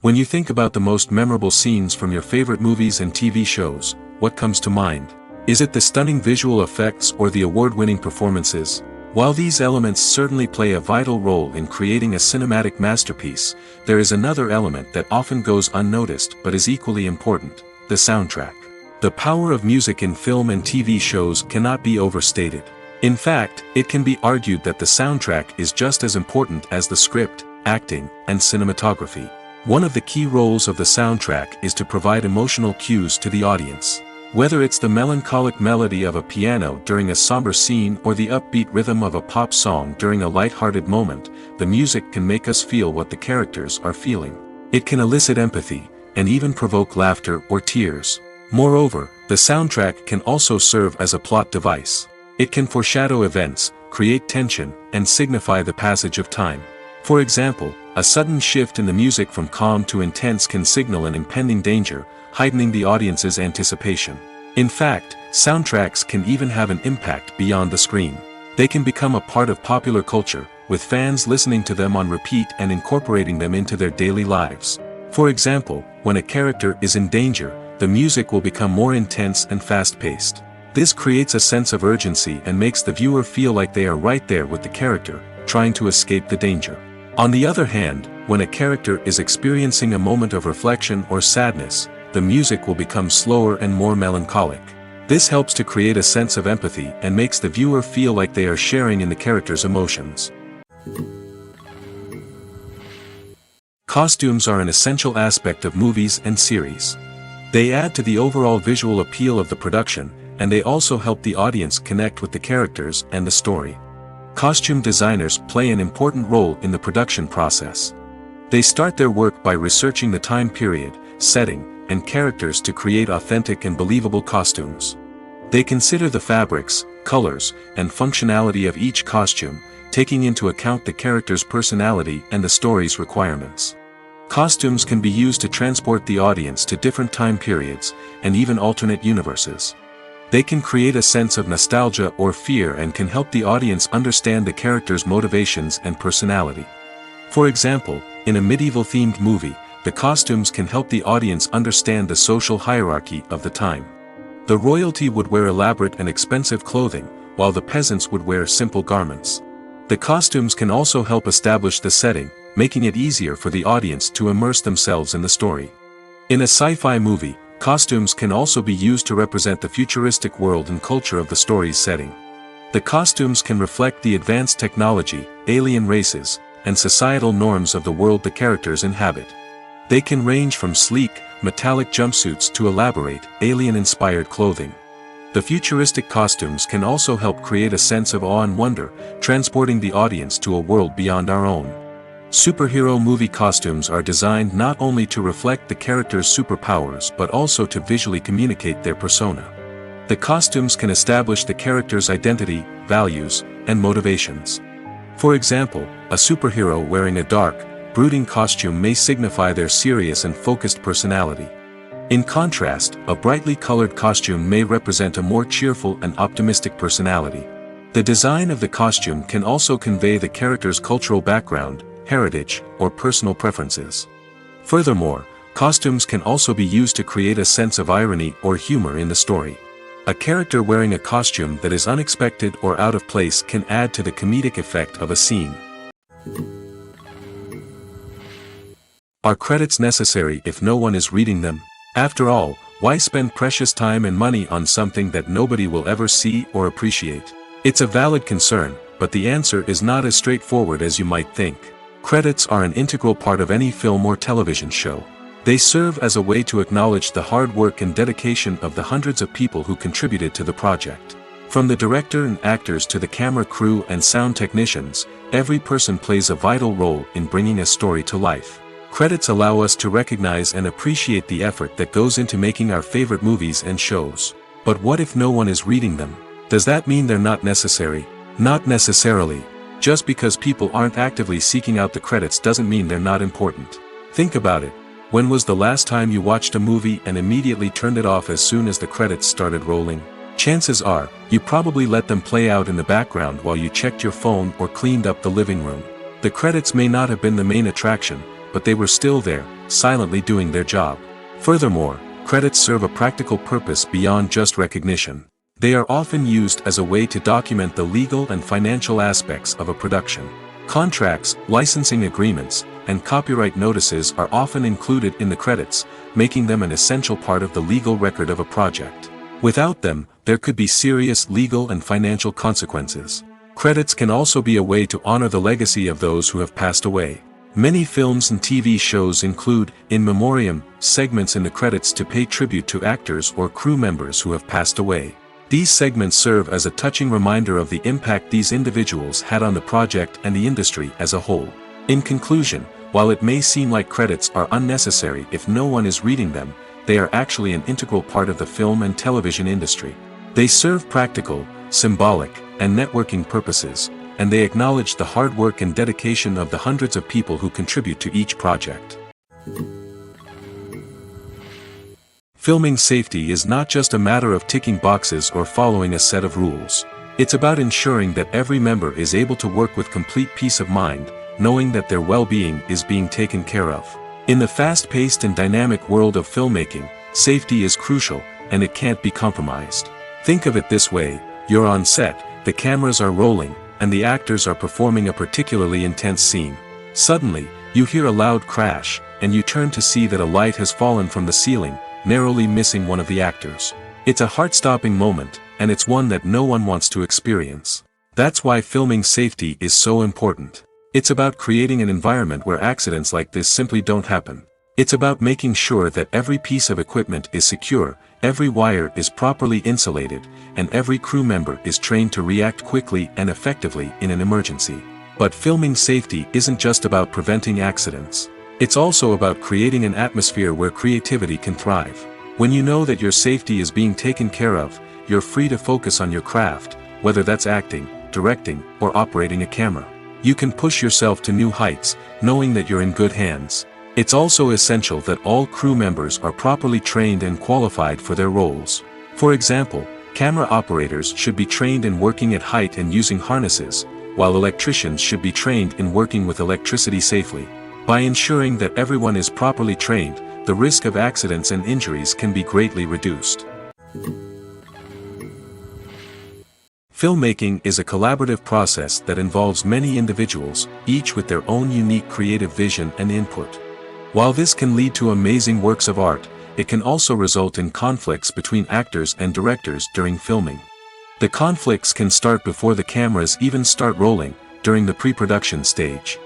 Speaker 1: When you think about the most memorable scenes from your favorite movies and TV shows, what comes to mind? Is it the stunning visual effects or the award-winning performances? While these elements certainly play a vital role in creating a cinematic masterpiece, there is another element that often goes unnoticed but is equally important: the soundtrack. The power of music in film and TV shows cannot be overstated. In fact, it can be argued that the soundtrack is just as important as the script, acting, and cinematography. One of the key roles of the soundtrack is to provide emotional cues to the audience. Whether it's the melancholic melody of a piano during a somber scene or the upbeat rhythm of a pop song during a light-hearted moment, the music can make us feel what the characters are feeling. It can elicit empathy, and even provoke laughter or tears. Moreover, the soundtrack can also serve as a plot device. It can foreshadow events, create tension, and signify the passage of time. For example, a sudden shift in the music from calm to intense can signal an impending danger, heightening the audience's anticipation. In fact, soundtracks can even have an impact beyond the screen. They can become a part of popular culture, with fans listening to them on repeat and incorporating them into their daily lives. For example, when a character is in danger, the music will become more intense and fast-paced. This creates a sense of urgency and makes the viewer feel like they are right there with the character, trying to escape the danger. On the other hand, when a character is experiencing a moment of reflection or sadness, the music will become slower and more melancholic. This helps to create a sense of empathy and makes the viewer feel like they are sharing in the character's emotions. Costumes are an essential aspect of movies and series. They add to the overall visual appeal of the production, and they also help the audience connect with the characters and the story. Costume designers play an important role in the production process. They start their work by researching the time period, setting, and characters to create authentic and believable costumes. They consider the fabrics, colors, and functionality of each costume, taking into account the character's personality and the story's requirements. Costumes can be used to transport the audience to different time periods, and even alternate universes. They can create a sense of nostalgia or fear and can help the audience understand the character's motivations and personality. For example, in a medieval-themed movie, the costumes can help the audience understand the social hierarchy of the time. The royalty would wear elaborate and expensive clothing, while the peasants would wear simple garments. The costumes can also help establish the setting, making it easier for the audience to immerse themselves in the story. In a sci-fi movie, costumes can also be used to represent the futuristic world and culture of the story's setting. The costumes can reflect the advanced technology, alien races, and societal norms of the world the characters inhabit. They can range from sleek, metallic jumpsuits to elaborate, alien-inspired clothing. The futuristic costumes can also help create a sense of awe and wonder, transporting the audience to a world beyond our own. Superhero movie costumes are designed not only to reflect the character's superpowers but also to visually communicate their persona. The costumes can establish the character's identity, values, and motivations. For example, a superhero wearing a dark, brooding costume may signify their serious and focused personality. In contrast, a brightly colored costume may represent a more cheerful and optimistic personality. The design of the costume can also convey the character's cultural background, heritage, or personal preferences. Furthermore, costumes can also be used to create a sense of irony or humor in the story. A character wearing a costume that is unexpected or out of place can add to the comedic effect of a scene. Are credits necessary if no one is reading them? After all, why spend precious time and money on something that nobody will ever see or appreciate? It's a valid concern, but the answer is not as straightforward as you might think. Credits are an integral part of any film or television show. They serve as a way to acknowledge the hard work and dedication of the hundreds of people who contributed to the project. From the director and actors to the camera crew and sound technicians, every person plays a vital role in bringing a story to life. Credits allow us to recognize and appreciate the effort that goes into making our favorite movies and shows. But what if no one is reading them? Does that mean they're not necessary? Not necessarily. Just because people aren't actively seeking out the credits doesn't mean they're not important. Think about it. When was the last time you watched a movie and immediately turned it off as soon as the credits started rolling? Chances are, you probably let them play out in the background while you checked your phone or cleaned up the living room. The credits may not have been the main attraction, but they were still there, silently doing their job. Furthermore, credits serve a practical purpose beyond just recognition. They are often used as a way to document the legal and financial aspects of a production. Contracts, licensing agreements, and copyright notices are often included in the credits, making them an essential part of the legal record of a project. Without them, there could be serious legal and financial consequences. Credits can also be a way to honor the legacy of those who have passed away. Many films and TV shows include, in memoriam, segments in the credits to pay tribute to actors or crew members who have passed away. These segments serve as a touching reminder of the impact these individuals had on the project and the industry as a whole. In conclusion, while it may seem like credits are unnecessary if no one is reading them, they are actually an integral part of the film and television industry. They serve practical, symbolic, and networking purposes, and they acknowledge the hard work and dedication of the hundreds of people who contribute to each project. Filming safety is not just a matter of ticking boxes or following a set of rules. It's about ensuring that every member is able to work with complete peace of mind, knowing that their well-being is being taken care of. In the fast-paced and dynamic world of filmmaking, safety is crucial, and it can't be compromised. Think of it this way: you're on set, the cameras are rolling, and the actors are performing a particularly intense scene. Suddenly, you hear a loud crash, and you turn to see that a light has fallen from the ceiling, narrowly missing one of the actors. It's a heart-stopping moment, and it's one that no one wants to experience. That's why filming safety is so important. It's about creating an environment where accidents like this simply don't happen. It's about making sure that every piece of equipment is secure, every wire is properly insulated, and every crew member is trained to react quickly and effectively in an emergency. But filming safety isn't just about preventing accidents. It's also about creating an atmosphere where creativity can thrive. When you know that your safety is being taken care of, you're free to focus on your craft, whether that's acting, directing, or operating a camera. You can push yourself to new heights, knowing that you're in good hands. It's also essential that all crew members are properly trained and qualified for their roles. For example, camera operators should be trained in working at height and using harnesses, while electricians should be trained in working with electricity safely. By ensuring that everyone is properly trained, the risk of accidents and injuries can be greatly reduced. Filmmaking is a collaborative process that involves many individuals, each with their own unique creative vision and input. While this can lead to amazing works of art, it can also result in conflicts between actors and directors during filming. The conflicts can start before the cameras even start rolling, during the pre-production stage.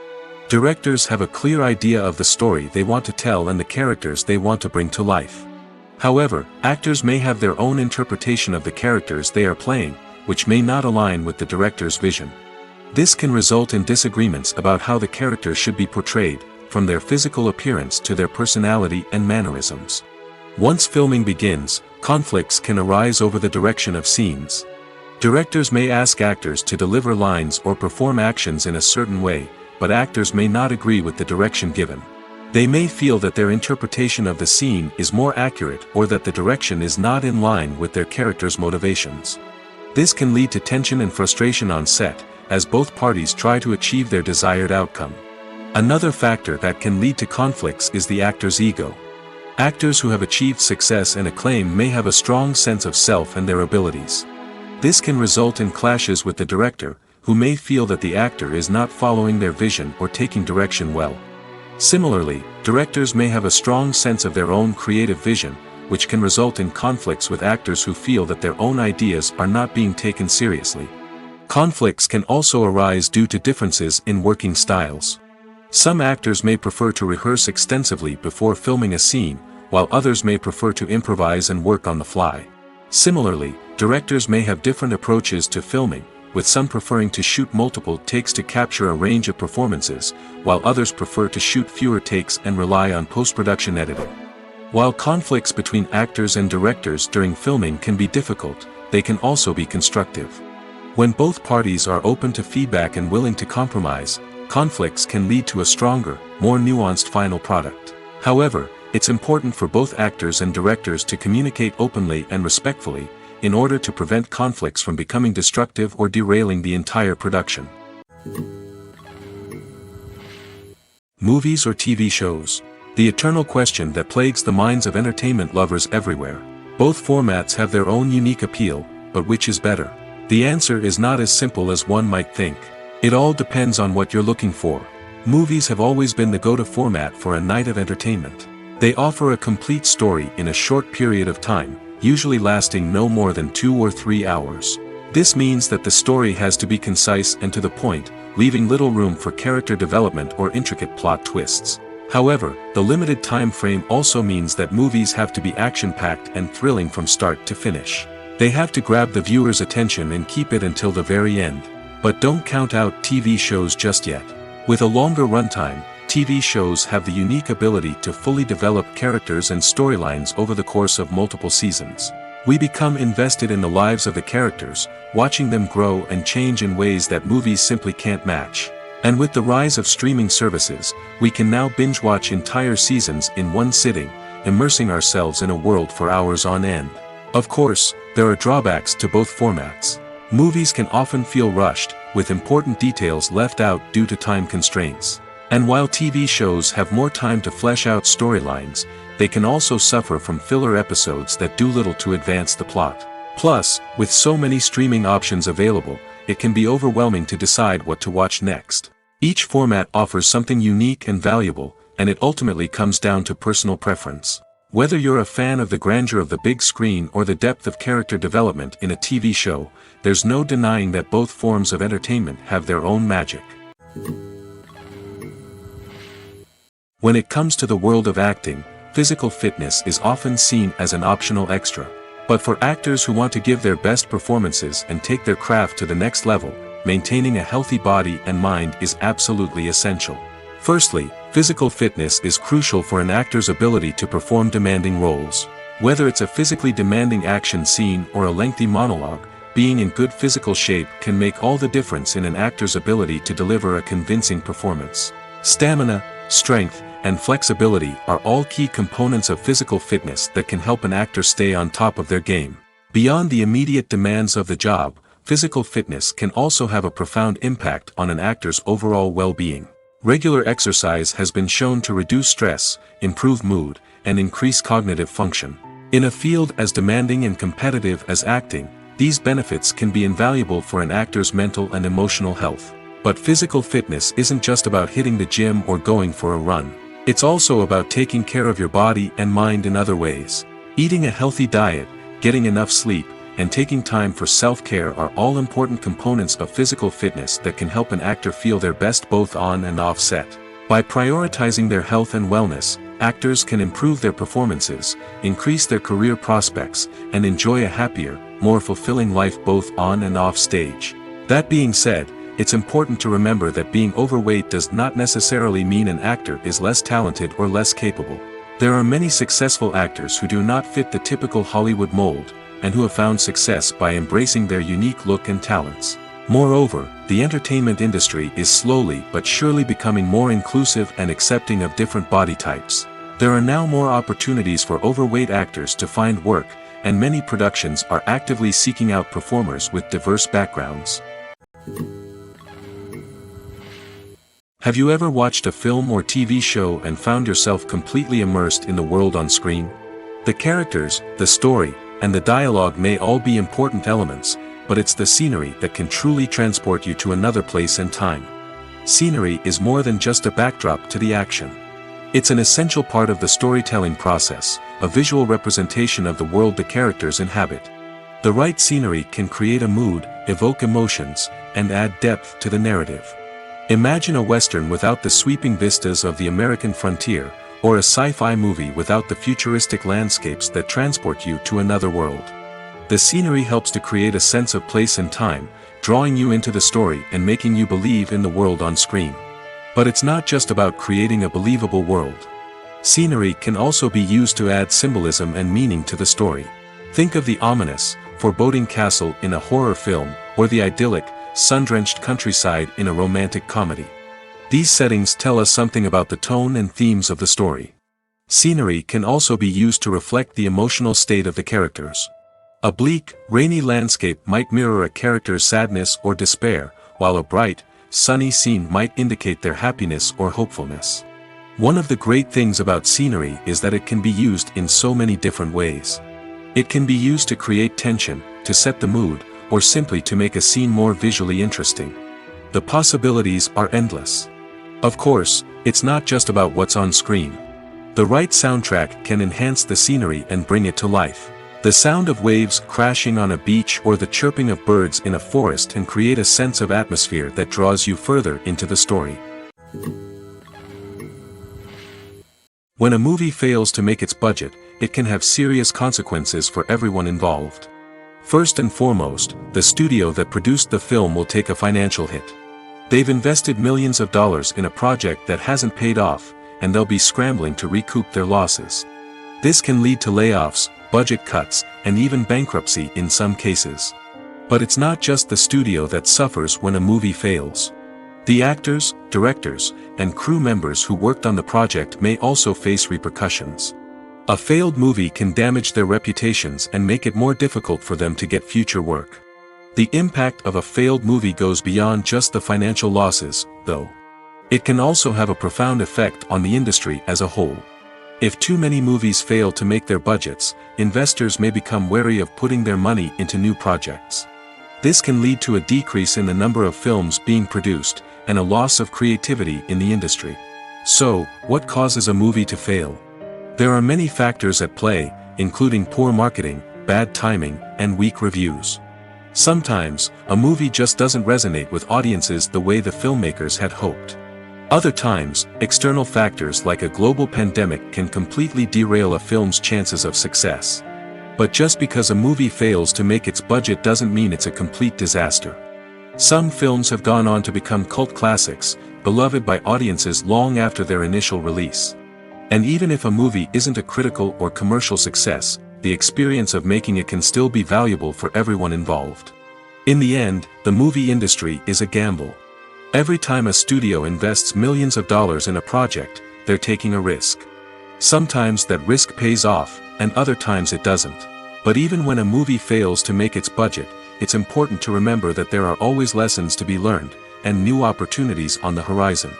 Speaker 1: Directors have a clear idea of the story they want to tell and the characters they want to bring to life. However, actors may have their own interpretation of the characters they are playing, which may not align with the director's vision. This can result in disagreements about how the character should be portrayed, from their physical appearance to their personality and mannerisms. Once filming begins, conflicts can arise over the direction of scenes. Directors may ask actors to deliver lines or perform actions in a certain way, but actors may not agree with the direction given. They may feel that their interpretation of the scene is more accurate or that the direction is not in line with their character's motivations. This can lead to tension and frustration on set, as both parties try to achieve their desired outcome. Another factor that can lead to conflicts is the actor's ego. Actors who have achieved success and acclaim may have a strong sense of self and their abilities. This can result in clashes with the director, who may feel that the actor is not following their vision or taking direction well. Similarly, directors may have a strong sense of their own creative vision, which can result in conflicts with actors who feel that their own ideas are not being taken seriously. Conflicts can also arise due to differences in working styles. Some actors may prefer to rehearse extensively before filming a scene, while others may prefer to improvise and work on the fly. Similarly, directors may have different approaches to filming, with some preferring to shoot multiple takes to capture a range of performances, while others prefer to shoot fewer takes and rely on post-production editing. While conflicts between actors and directors during filming can be difficult, they can also be constructive. When both parties are open to feedback and willing to compromise, conflicts can lead to a stronger, more nuanced final product. However, it's important for both actors and directors to communicate openly and respectfully, in order to prevent conflicts from becoming destructive or derailing the entire production. Movies or TV shows? The eternal question that plagues the minds of entertainment lovers everywhere. Both formats have their own unique appeal, but which is better? The answer is not as simple as one might think. It all depends on what you're looking for. Movies have always been the go-to format for a night of entertainment. They offer a complete story in a short period of time, usually lasting no more than 2 or 3 hours. This means that the story has to be concise and to the point, leaving little room for character development or intricate plot twists. However, the limited time frame also means that movies have to be action-packed and thrilling from start to finish. They have to grab the viewer's attention and keep it until the very end. But don't count out TV shows just yet. With a longer runtime, TV shows have the unique ability to fully develop characters and storylines over the course of multiple seasons. We become invested in the lives of the characters, watching them grow and change in ways that movies simply can't match. And with the rise of streaming services, we can now binge-watch entire seasons in one sitting, immersing ourselves in a world for hours on end. Of course, there are drawbacks to both formats. Movies can often feel rushed, with important details left out due to time constraints. And while TV shows have more time to flesh out storylines, they can also suffer from filler episodes that do little to advance the plot. Plus, with so many streaming options available, it can be overwhelming to decide what to watch next. Each format offers something unique and valuable, and it ultimately comes down to personal preference. Whether you're a fan of the grandeur of the big screen or the depth of character development in a TV show, there's no denying that both forms of entertainment have their own magic. When it comes to the world of acting, physical fitness is often seen as an optional extra. But for actors who want to give their best performances and take their craft to the next level, maintaining a healthy body and mind is absolutely essential. Firstly, physical fitness is crucial for an actor's ability to perform demanding roles. Whether it's a physically demanding action scene or a lengthy monologue, being in good physical shape can make all the difference in an actor's ability to deliver a convincing performance. Stamina, strength, and flexibility are all key components of physical fitness that can help an actor stay on top of their game. Beyond the immediate demands of the job, physical fitness can also have a profound impact on an actor's overall well-being. Regular exercise has been shown to reduce stress, improve mood, and increase cognitive function. In a field as demanding and competitive as acting, these benefits can be invaluable for an actor's mental and emotional health. But physical fitness isn't just about hitting the gym or going for a run. It's also about taking care of your body and mind in other ways. Eating a healthy diet, getting enough sleep, and taking time for self-care are all important components of physical fitness that can help an actor feel their best both on and off set. By prioritizing their health and wellness, actors can improve their performances, increase their career prospects, and enjoy a happier, more fulfilling life both on and off stage. That being said, it's important to remember that being overweight does not necessarily mean an actor is less talented or less capable. There are many successful actors who do not fit the typical Hollywood mold, and who have found success by embracing their unique look and talents. Moreover, the entertainment industry is slowly but surely becoming more inclusive and accepting of different body types. There are now more opportunities for overweight actors to find work, and many productions are actively seeking out performers with diverse backgrounds. Have you ever watched a film or TV show and found yourself completely immersed in the world on screen? The characters, the story, and the dialogue may all be important elements, but it's the scenery that can truly transport you to another place and time. Scenery is more than just a backdrop to the action. It's an essential part of the storytelling process, a visual representation of the world the characters inhabit. The right scenery can create a mood, evoke emotions, and add depth to the narrative. Imagine a Western without the sweeping vistas of the American frontier, or a sci-fi movie without the futuristic landscapes that transport you to another world. The scenery helps to create a sense of place and time, drawing you into the story and making you believe in the world on screen. But it's not just about creating a believable world. Scenery can also be used to add symbolism and meaning to the story. Think of the ominous, foreboding castle in a horror film, or the idyllic, sun-drenched countryside in a romantic comedy. These settings tell us something about the tone and themes of the story. Scenery can also be used to reflect the emotional state of the characters. A bleak, rainy landscape might mirror a character's sadness or despair, while a bright, sunny scene might indicate their happiness or hopefulness. One of the great things about scenery is that it can be used in so many different ways. It can be used to create tension, to set the mood, or simply to make a scene more visually interesting. The possibilities are endless. Of course, it's not just about what's on screen. The right soundtrack can enhance the scenery and bring it to life. The sound of waves crashing on a beach or the chirping of birds in a forest can create a sense of atmosphere that draws you further into the story. When a movie fails to make its budget, it can have serious consequences for everyone involved. First and foremost, the studio that produced the film will take a financial hit. They've invested millions of dollars in a project that hasn't paid off, and they'll be scrambling to recoup their losses. This can lead to layoffs, budget cuts, and even bankruptcy in some cases. But it's not just the studio that suffers when a movie fails. The actors, directors, and crew members who worked on the project may also face repercussions. A failed movie can damage their reputations and make it more difficult for them to get future work. The impact of a failed movie goes beyond just the financial losses, though. It can also have a profound effect on the industry as a whole. If too many movies fail to make their budgets, investors may become wary of putting their money into new projects. This can lead to a decrease in the number of films being produced, and a loss of creativity in the industry. So, what causes a movie to fail? There are many factors at play, including poor marketing, bad timing, and weak reviews. Sometimes, a movie just doesn't resonate with audiences the way the filmmakers had hoped. Other times, external factors like a global pandemic can completely derail a film's chances of success. But just because a movie fails to make its budget doesn't mean it's a complete disaster. Some films have gone on to become cult classics, beloved by audiences long after their initial release. And even if a movie isn't a critical or commercial success, the experience of making it can still be valuable for everyone involved. In the end, the movie industry is a gamble. Every time a studio invests millions of dollars in a project, they're taking a risk. Sometimes that risk pays off, and other times it doesn't. But even when a movie fails to make its budget, it's important to remember that there are always lessons to be learned, and new opportunities on the horizon.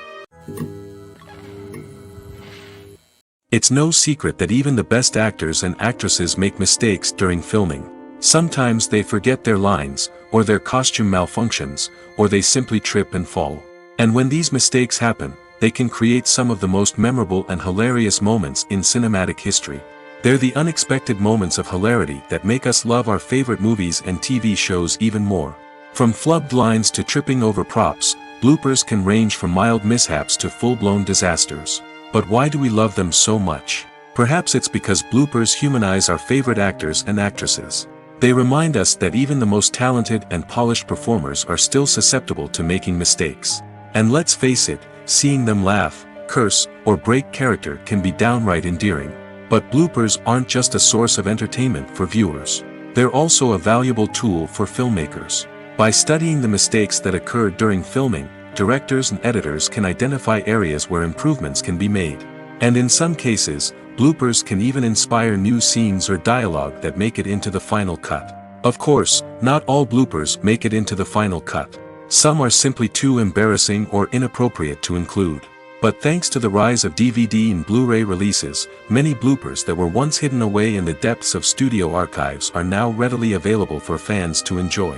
Speaker 1: It's no secret that even the best actors and actresses make mistakes during filming. Sometimes they forget their lines, or their costume malfunctions, or they simply trip and fall. And when these mistakes happen, they can create some of the most memorable and hilarious moments in cinematic history. They're the unexpected moments of hilarity that make us love our favorite movies and TV shows even more. From flubbed lines to tripping over props, bloopers can range from mild mishaps to full-blown disasters. But why do we love them so much? Perhaps it's because bloopers humanize our favorite actors and actresses. They remind us that even the most talented and polished performers are still susceptible to making mistakes. And let's face it, seeing them laugh, curse, or break character can be downright endearing. But bloopers aren't just a source of entertainment for viewers. They're also a valuable tool for filmmakers. By studying the mistakes that occurred during filming, directors and editors can identify areas where improvements can be made. And in some cases, bloopers can even inspire new scenes or dialogue that make it into the final cut. Of course, not all bloopers make it into the final cut. Some are simply too embarrassing or inappropriate to include. But thanks to the rise of DVD and Blu-ray releases, many bloopers that were once hidden away in the depths of studio archives are now readily available for fans to enjoy.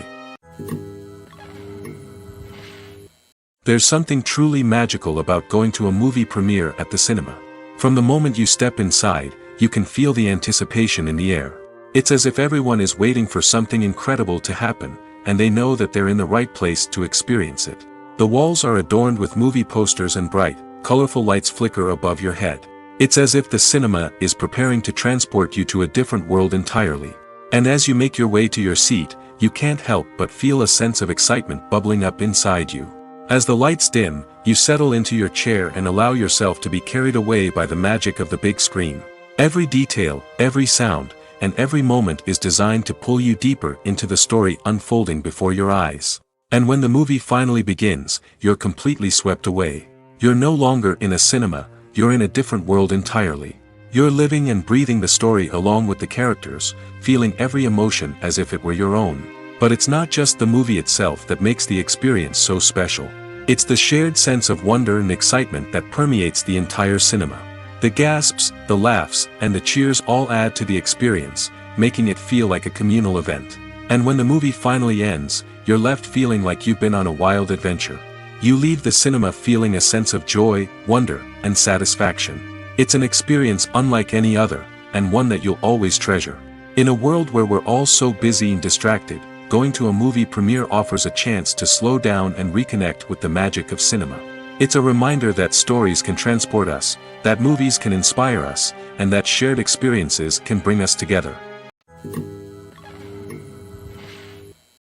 Speaker 1: There's something truly magical about going to a movie premiere at the cinema. From the moment you step inside, you can feel the anticipation in the air. It's as if everyone is waiting for something incredible to happen, and they know that they're in the right place to experience it. The walls are adorned with movie posters and bright, colorful lights flicker above your head. It's as if the cinema is preparing to transport you to a different world entirely. And as you make your way to your seat, you can't help but feel a sense of excitement bubbling up inside you. As the lights dim, you settle into your chair and allow yourself to be carried away by the magic of the big screen. Every detail, every sound, and every moment is designed to pull you deeper into the story unfolding before your eyes. And when the movie finally begins, you're completely swept away. You're no longer in a cinema, you're in a different world entirely. You're living and breathing the story along with the characters, feeling every emotion as if it were your own. But it's not just the movie itself that makes the experience so special. It's the shared sense of wonder and excitement that permeates the entire cinema. The gasps, the laughs, and the cheers all add to the experience, making it feel like a communal event. And when the movie finally ends, you're left feeling like you've been on a wild adventure. You leave the cinema feeling a sense of joy, wonder, and satisfaction. It's an experience unlike any other, and one that you'll always treasure. In a world where we're all so busy and distracted, going to a movie premiere offers a chance to slow down and reconnect with the magic of cinema. It's a reminder that stories can transport us, that movies can inspire us, and that shared experiences can bring us together.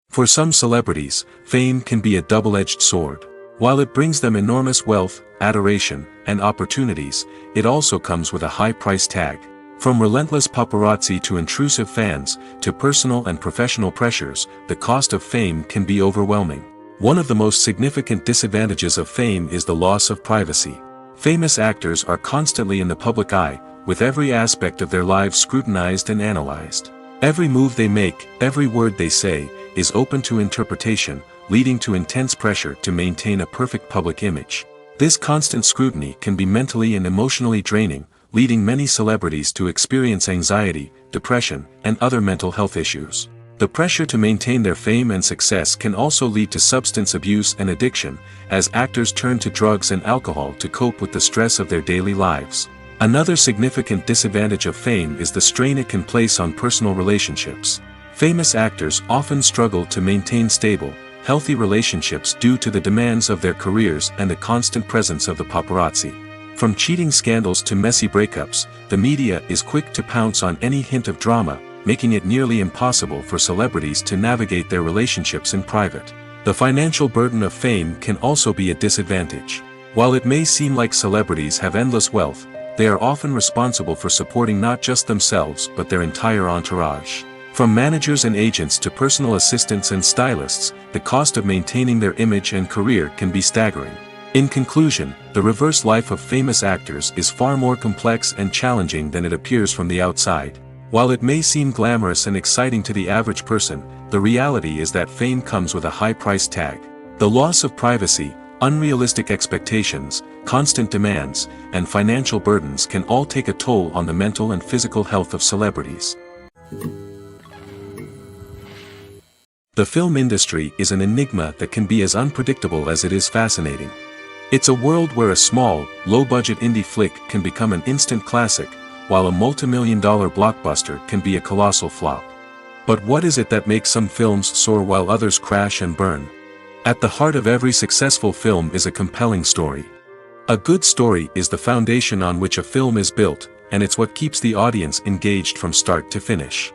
Speaker 1: For some celebrities, fame can be a double-edged sword. While it brings them enormous wealth, adoration, and opportunities, it also comes with a high price tag. From relentless paparazzi to intrusive fans, to personal and professional pressures, the cost of fame can be overwhelming. One of the most significant disadvantages of fame is the loss of privacy. Famous actors are constantly in the public eye, with every aspect of their lives scrutinized and analyzed. Every move they make, every word they say, is open to interpretation, leading to intense pressure to maintain a perfect public image. This constant scrutiny can be mentally and emotionally draining, leading many celebrities to experience anxiety, depression, and other mental health issues. The pressure to maintain their fame and success can also lead to substance abuse and addiction, as actors turn to drugs and alcohol to cope with the stress of their daily lives. Another significant disadvantage of fame is the strain it can place on personal relationships. Famous actors often struggle to maintain stable, healthy relationships due to the demands of their careers and the constant presence of the paparazzi. From cheating scandals to messy breakups, the media is quick to pounce on any hint of drama, making it nearly impossible for celebrities to navigate their relationships in private. The financial burden of fame can also be a disadvantage. While it may seem like celebrities have endless wealth, they are often responsible for supporting not just themselves but their entire entourage. From managers and agents to personal assistants and stylists, the cost of maintaining their image and career can be staggering. In conclusion, the reverse life of famous actors is far more complex and challenging than it appears from the outside. While it may seem glamorous and exciting to the average person, the reality is that fame comes with a high price tag. The loss of privacy, unrealistic expectations, constant demands, and financial burdens can all take a toll on the mental and physical health of celebrities. The film industry is an enigma that can be as unpredictable as it is fascinating. It's a world where a small, low-budget indie flick can become an instant classic, while a multi-million-dollar blockbuster can be a colossal flop. But what is it that makes some films soar while others crash and burn? At the heart of every successful film is a compelling story. A good story is the foundation on which a film is built, and it's what keeps the audience engaged from start to finish.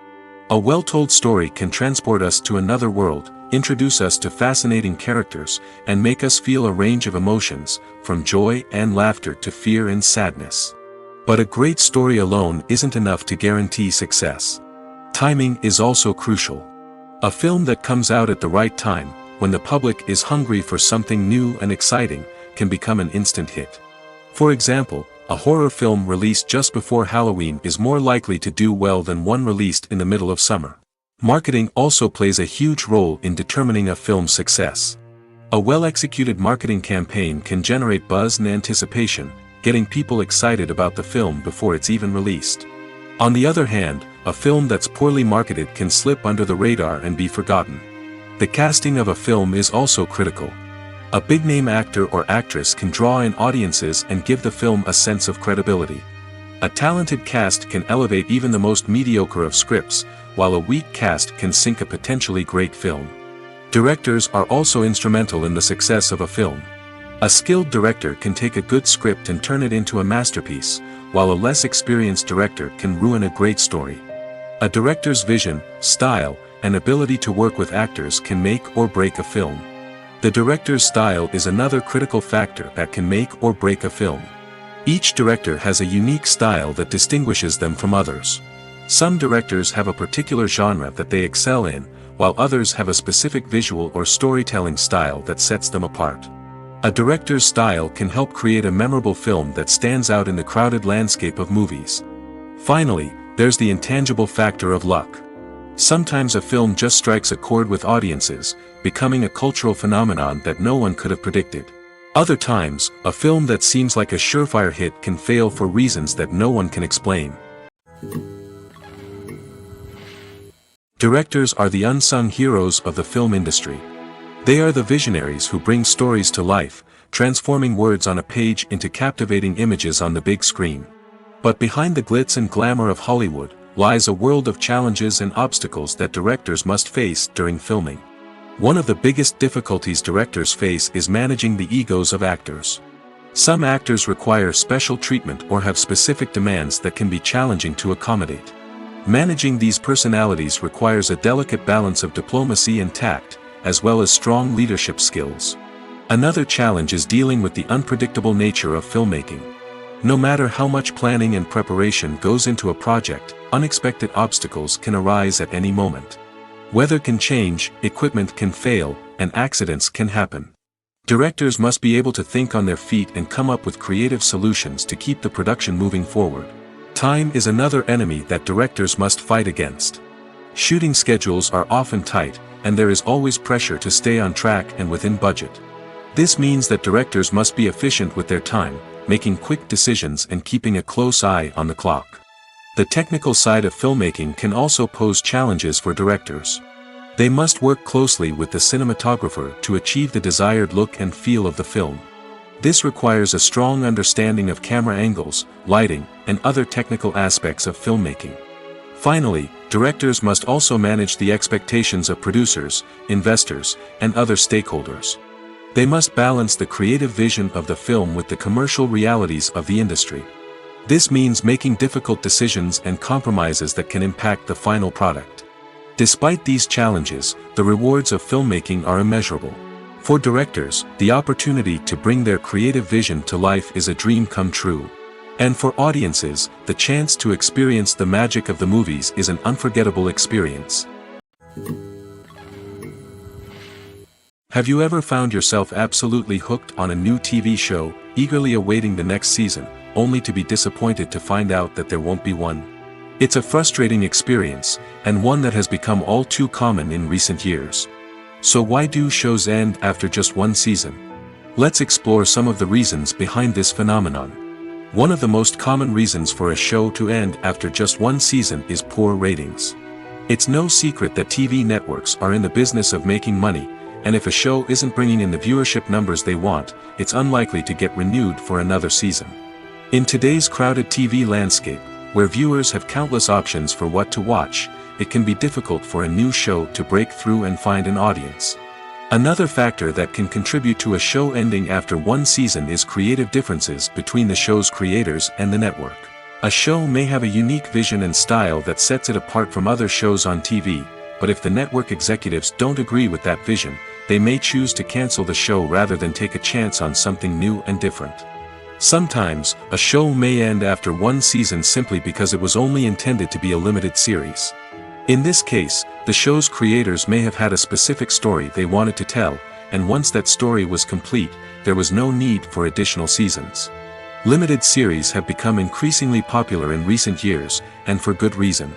Speaker 1: A well-told story can transport us to another world, introduce us to fascinating characters, and make us feel a range of emotions, from joy and laughter to fear and sadness. But a great story alone isn't enough to guarantee success. Timing is also crucial. A film that comes out at the right time, when the public is hungry for something new and exciting, can become an instant hit. For example, a horror film released just before Halloween is more likely to do well than one released in the middle of summer. Marketing also plays a huge role in determining a film's success. A well-executed marketing campaign can generate buzz and anticipation, getting people excited about the film before it's even released. On the other hand, a film that's poorly marketed can slip under the radar and be forgotten. The casting of a film is also critical. A big-name actor or actress can draw in audiences and give the film a sense of credibility. A talented cast can elevate even the most mediocre of scripts, while a weak cast can sink a potentially great film. Directors are also instrumental in the success of a film. A skilled director can take a good script and turn it into a masterpiece, while a less experienced director can ruin a great story. A director's vision, style, and ability to work with actors can make or break a film. The director's style is another critical factor that can make or break a film. Each director has a unique style that distinguishes them from others. Some directors have a particular genre that they excel in, while others have a specific visual or storytelling style that sets them apart. A director's style can help create a memorable film that stands out in the crowded landscape of movies. Finally, there's the intangible factor of luck. Sometimes a film just strikes a chord with audiences, becoming a cultural phenomenon that no one could have predicted. Other times, a film that seems like a surefire hit can fail for reasons that no one can explain. Directors are the unsung heroes of the film industry. They are the visionaries who bring stories to life, transforming words on a page into captivating images on the big screen. But behind the glitz and glamour of Hollywood, lies a world of challenges and obstacles that directors must face during filming. One of the biggest difficulties directors face is managing the egos of actors. Some actors require special treatment or have specific demands that can be challenging to accommodate. Managing these personalities requires a delicate balance of diplomacy and tact, as well as strong leadership skills. Another challenge is dealing with the unpredictable nature of filmmaking. No matter how much planning and preparation goes into a project, unexpected obstacles can arise at any moment. Weather can change, equipment can fail, and accidents can happen. Directors must be able to think on their feet and come up with creative solutions to keep the production moving forward. Time is another enemy that directors must fight against. Shooting schedules are often tight, and there is always pressure to stay on track and within budget. This means that directors must be efficient with their time, making quick decisions and keeping a close eye on the clock. The technical side of filmmaking can also pose challenges for directors. They must work closely with the cinematographer to achieve the desired look and feel of the film. This requires a strong understanding of camera angles, lighting, and other technical aspects of filmmaking. Finally, directors must also manage the expectations of producers, investors, and other stakeholders. They must balance the creative vision of the film with the commercial realities of the industry. This means making difficult decisions and compromises that can impact the final product. Despite these challenges, the rewards of filmmaking are immeasurable. For directors, the opportunity to bring their creative vision to life is a dream come true. And for audiences, the chance to experience the magic of the movies is an unforgettable experience. Have you ever found yourself absolutely hooked on a new TV show, eagerly awaiting the next season, only to be disappointed to find out that there won't be one? It's a frustrating experience, and one that has become all too common in recent years. So why do shows end after just one season? Let's explore some of the reasons behind this phenomenon. One of the most common reasons for a show to end after just one season is poor ratings. It's no secret that TV networks are in the business of making money, and if a show isn't bringing in the viewership numbers they want, it's unlikely to get renewed for another season. In today's crowded TV landscape, where viewers have countless options for what to watch, it can be difficult for a new show to break through and find an audience. Another factor that can contribute to a show ending after one season is creative differences between the show's creators and the network. A show may have a unique vision and style that sets it apart from other shows on TV, but if the network executives don't agree with that vision, they may choose to cancel the show rather than take a chance on something new and different. Sometimes, a show may end after one season simply because it was only intended to be a limited series. In this case, the show's creators may have had a specific story they wanted to tell, and once that story was complete, there was no need for additional seasons. Limited series have become increasingly popular in recent years, and for good reason.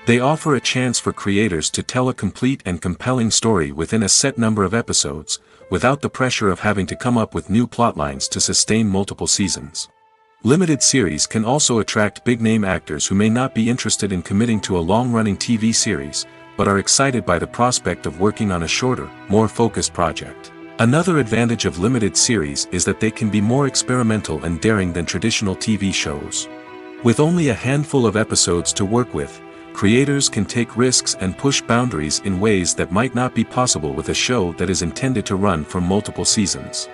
Speaker 1: They offer a chance for creators to tell a complete and compelling story within a set number of episodes, without the pressure of having to come up with new plotlines to sustain multiple seasons. Limited series can also attract big-name actors who may not be interested in committing to a long-running TV series, but are excited by the prospect of working on a shorter, more focused project. Another advantage of limited series is that they can be more experimental and daring than traditional TV shows. With only a handful of episodes to work with, creators can take risks and push boundaries in ways that might not be possible with a show that is intended to run for multiple seasons.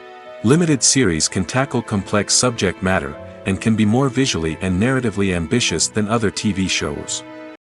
Speaker 1: Limited series can tackle complex subject matter, and can be more visually and narratively ambitious than other TV shows.